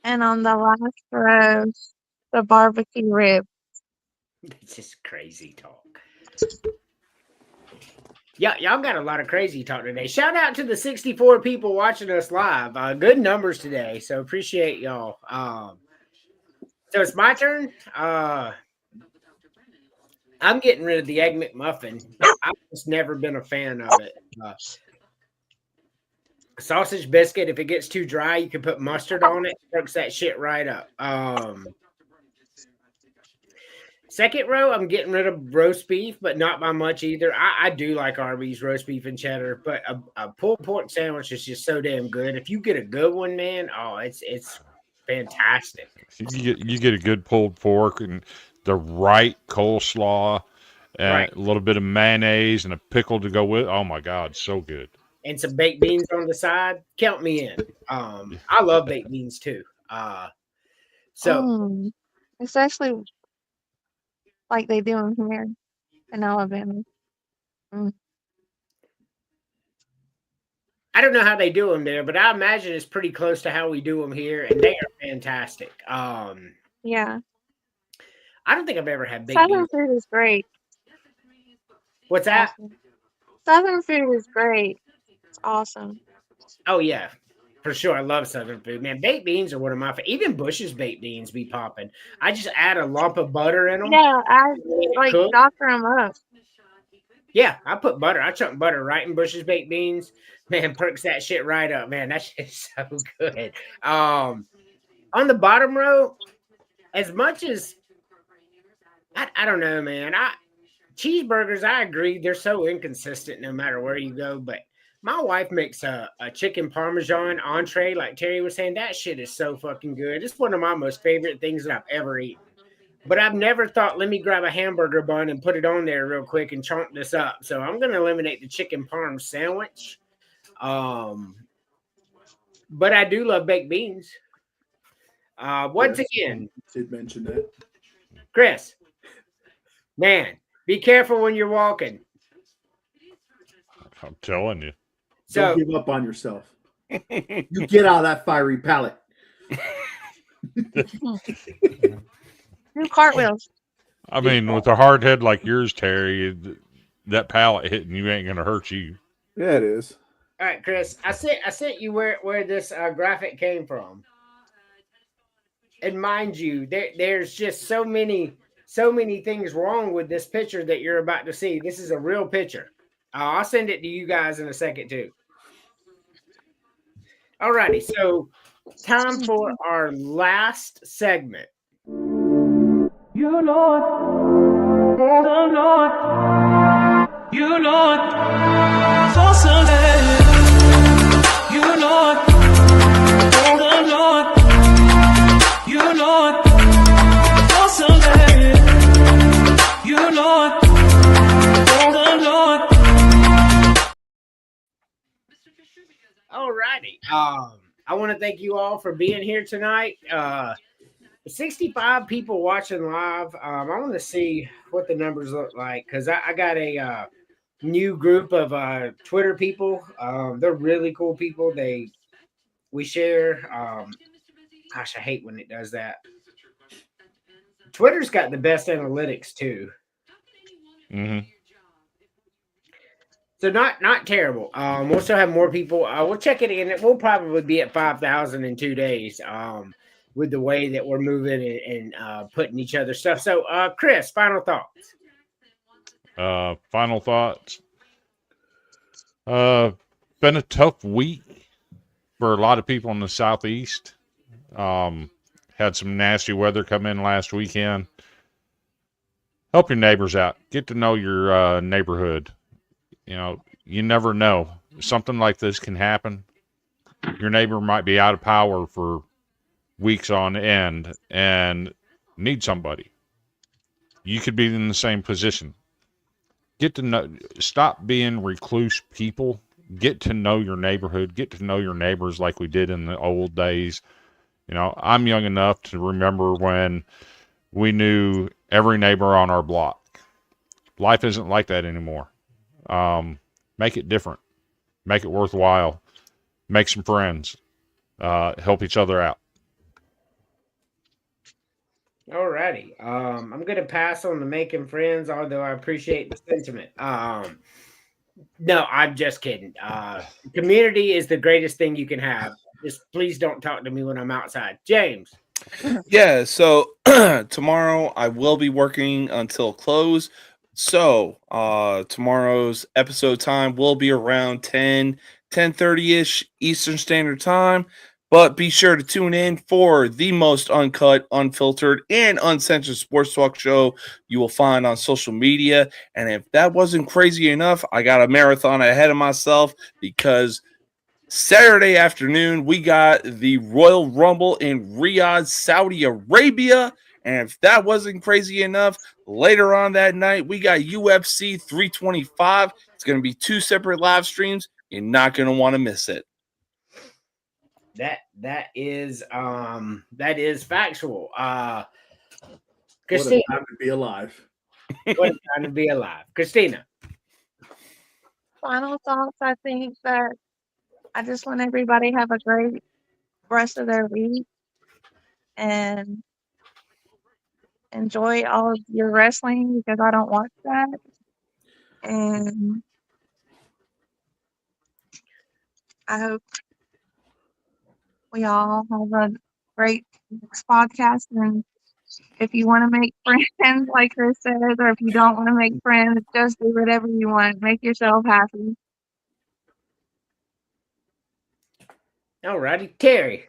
And on the last row, the barbecue rib. It's just crazy talk. Yeah, y'all got a lot of crazy talk today. Shout out to the 64 people watching us live. Good numbers today, so appreciate y'all. So it's my turn. I'm getting rid of the Egg McMuffin. I've just never been a fan of it. Sausage biscuit, if it gets too dry, you can put mustard on it. Works that shit right up. Second row, I'm getting rid of roast beef, but not by much either. I do like Arby's roast beef and cheddar, but a pulled pork sandwich is just so damn good. If you get a good one, man, it's fantastic. You get a good pulled pork and the right coleslaw, and Right. a little bit of mayonnaise and a pickle to go with. Oh my God, so good. And some baked beans on the side. Count me in. I love baked beans too. Especially like they do in here in Alabama. I don't know how they do them there, but I imagine it's pretty close to how we do them here, and they are fantastic. Yeah. I don't think I've ever had baked Southern beans. food is great. What's that? Awesome. Southern food is great. It's awesome. Oh yeah, for sure. I love Southern food, man. Baked beans are one of my favorite. Even Bush's baked beans be popping. I just add a lump of butter in them. Yeah, I like Cook. doctor them up. Yeah, I put butter. I chunk butter right in Bush's baked beans. Man, perks that shit right up, man. That shit's so good. On the bottom row, as much as I don't know, man. Cheeseburgers, I agree, they're so inconsistent no matter where you go. But my wife makes a chicken parmesan entree, like Terry was saying. That shit is so fucking good. It's one of my most favorite things that I've ever eaten. But I've never thought, let me grab a hamburger bun and put it on there real quick and chomp this up. So I'm going to eliminate the chicken parm sandwich. But I do love baked beans. Once again, did mention that. Chris, man, be careful when you're walking. I'm telling you. So Don't give up on yourself. You get out of that fiery pallet. Do cartwheels. I mean, with a hard head like yours, Terry, that pallet hitting you ain't gonna hurt you. Yeah, it is. all right, Chris, I sent you where this graphic came from. And mind you, there's just so many things wrong with this picture that you're about to see. This is a real picture. I'll send it to you guys in a second too. Alrighty, so time for our last segment. You Lord, oh Lord, you Lord, for Sunday. You Lord, oh Lord, you Lord, for Sunday. You Lord, oh Lord. Alrighty, I want to thank you all for being here tonight. 65 people watching live. I want to see what the numbers look like because I got a new group of Twitter people. They're really cool people. We share. Gosh, I hate when it does that. Twitter's got the best analytics too. Mm-hmm. So not terrible. We'll still have more people. We'll check it in. We'll probably be at 5,000 in 2 days. With the way that we're moving and putting each other stuff. So, Chris, final thoughts. Final thoughts. Been a tough week for a lot of people in the Southeast. Had some nasty weather come in last weekend. Help your neighbors out. Get to know your neighborhood. You know, you never know. Something like this can happen. Your neighbor might be out of power for weeks on end and need somebody. You could be in the same position. Get to know. Stop being recluse people. Get to know your neighborhood. Get to know your neighbors like we did in the old days. You know, I'm young enough to remember when we knew every neighbor on our block. Life isn't like that anymore. Make it different. Make it worthwhile. Make some friends. Help each other out. Alrighty. I'm gonna pass on the making friends, although I appreciate the sentiment. No, I'm just kidding. Community is the greatest thing you can have. Just please don't talk to me when I'm outside. James. Yeah, so tomorrow I will be working until close. So tomorrow's episode time will be around 10:30-ish Eastern Standard Time. But be sure to tune in for the most uncut, unfiltered, and uncensored sports talk show you will find on social media. And if that wasn't crazy enough, I got a marathon ahead of myself because Saturday afternoon, we got the Royal Rumble in Riyadh, Saudi Arabia. And if that wasn't crazy enough, later on that night, we got UFC 325. It's going to be 2 separate live streams. You're not going to want to miss it. That is factual. What Christina, a time to be alive. what a time to be alive. Christina. Final thoughts. I think that I just want everybody to have a great rest of their week and enjoy all of your wrestling because I don't watch that. And I hope we all have a great next podcast. And if you want to make friends, like Chris says, or if you don't want to make friends, just do whatever you want. Make yourself happy. Alrighty, Terry.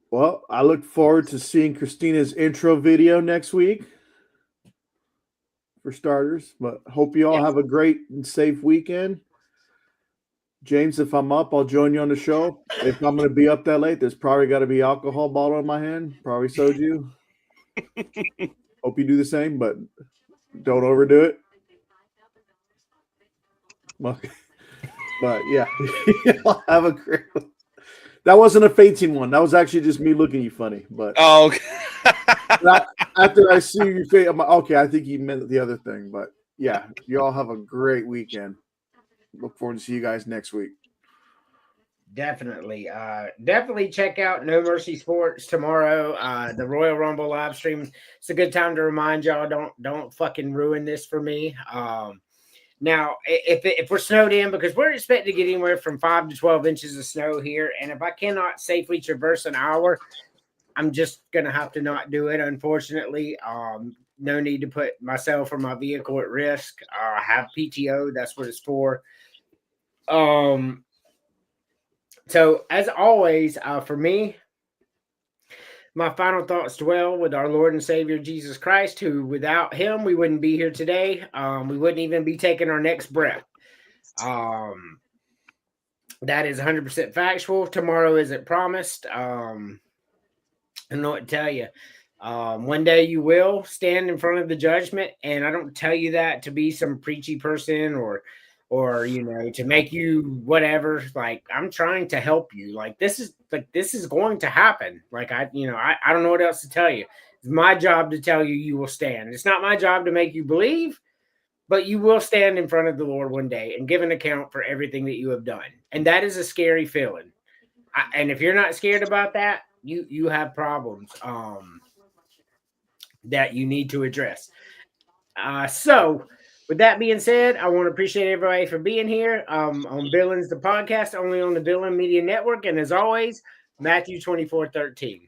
Well, I look forward to seeing Christina's intro video next week, for starters. But hope you all have a great and safe weekend. James, if I'm up, I'll join you on the show. If I'm going to be up that late, there's probably got to be alcohol bottle in my hand, probably soju. Hope you do the same, but don't overdo it. But yeah, have a great one. That wasn't a fainting one. That was actually just me looking at you funny. But okay. After I see your face, I'm like, okay, I think you meant the other thing. But yeah, you all have a great weekend. Look forward to see you guys next week. Definitely. Definitely check out No Mercy Sports tomorrow. The Royal Rumble live stream. It's a good time to remind y'all, don't fucking ruin this for me. Now, if we're snowed in, because we're expected to get anywhere from 5 to 12 inches of snow here, and if I cannot safely traverse an hour, I'm just gonna have to not do it, unfortunately. No need to put myself or my vehicle at risk. I have PTO, that's what it's for. So as always, for me, my final thoughts dwell with our Lord and Savior Jesus Christ, who without him we wouldn't be here today. We wouldn't even be taking our next breath. That is 100% factual. Tomorrow isn't promised. I don't know what to tell you. One day you will stand in front of the judgment, and I don't tell you that to be some preachy person or to make you whatever. Like, I'm trying to help you. This is going to happen. I don't know what else to tell you. It's my job to tell you you will stand. It's not my job to make you believe, but you will stand in front of the Lord one day and give an account for everything that you have done. And that is a scary feeling. And if you're not scared about that, you have problems that you need to address. So with that being said, I want to appreciate everybody for being here on Billings the podcast, only on the Billings Media Network. And as always, Matthew 24:13.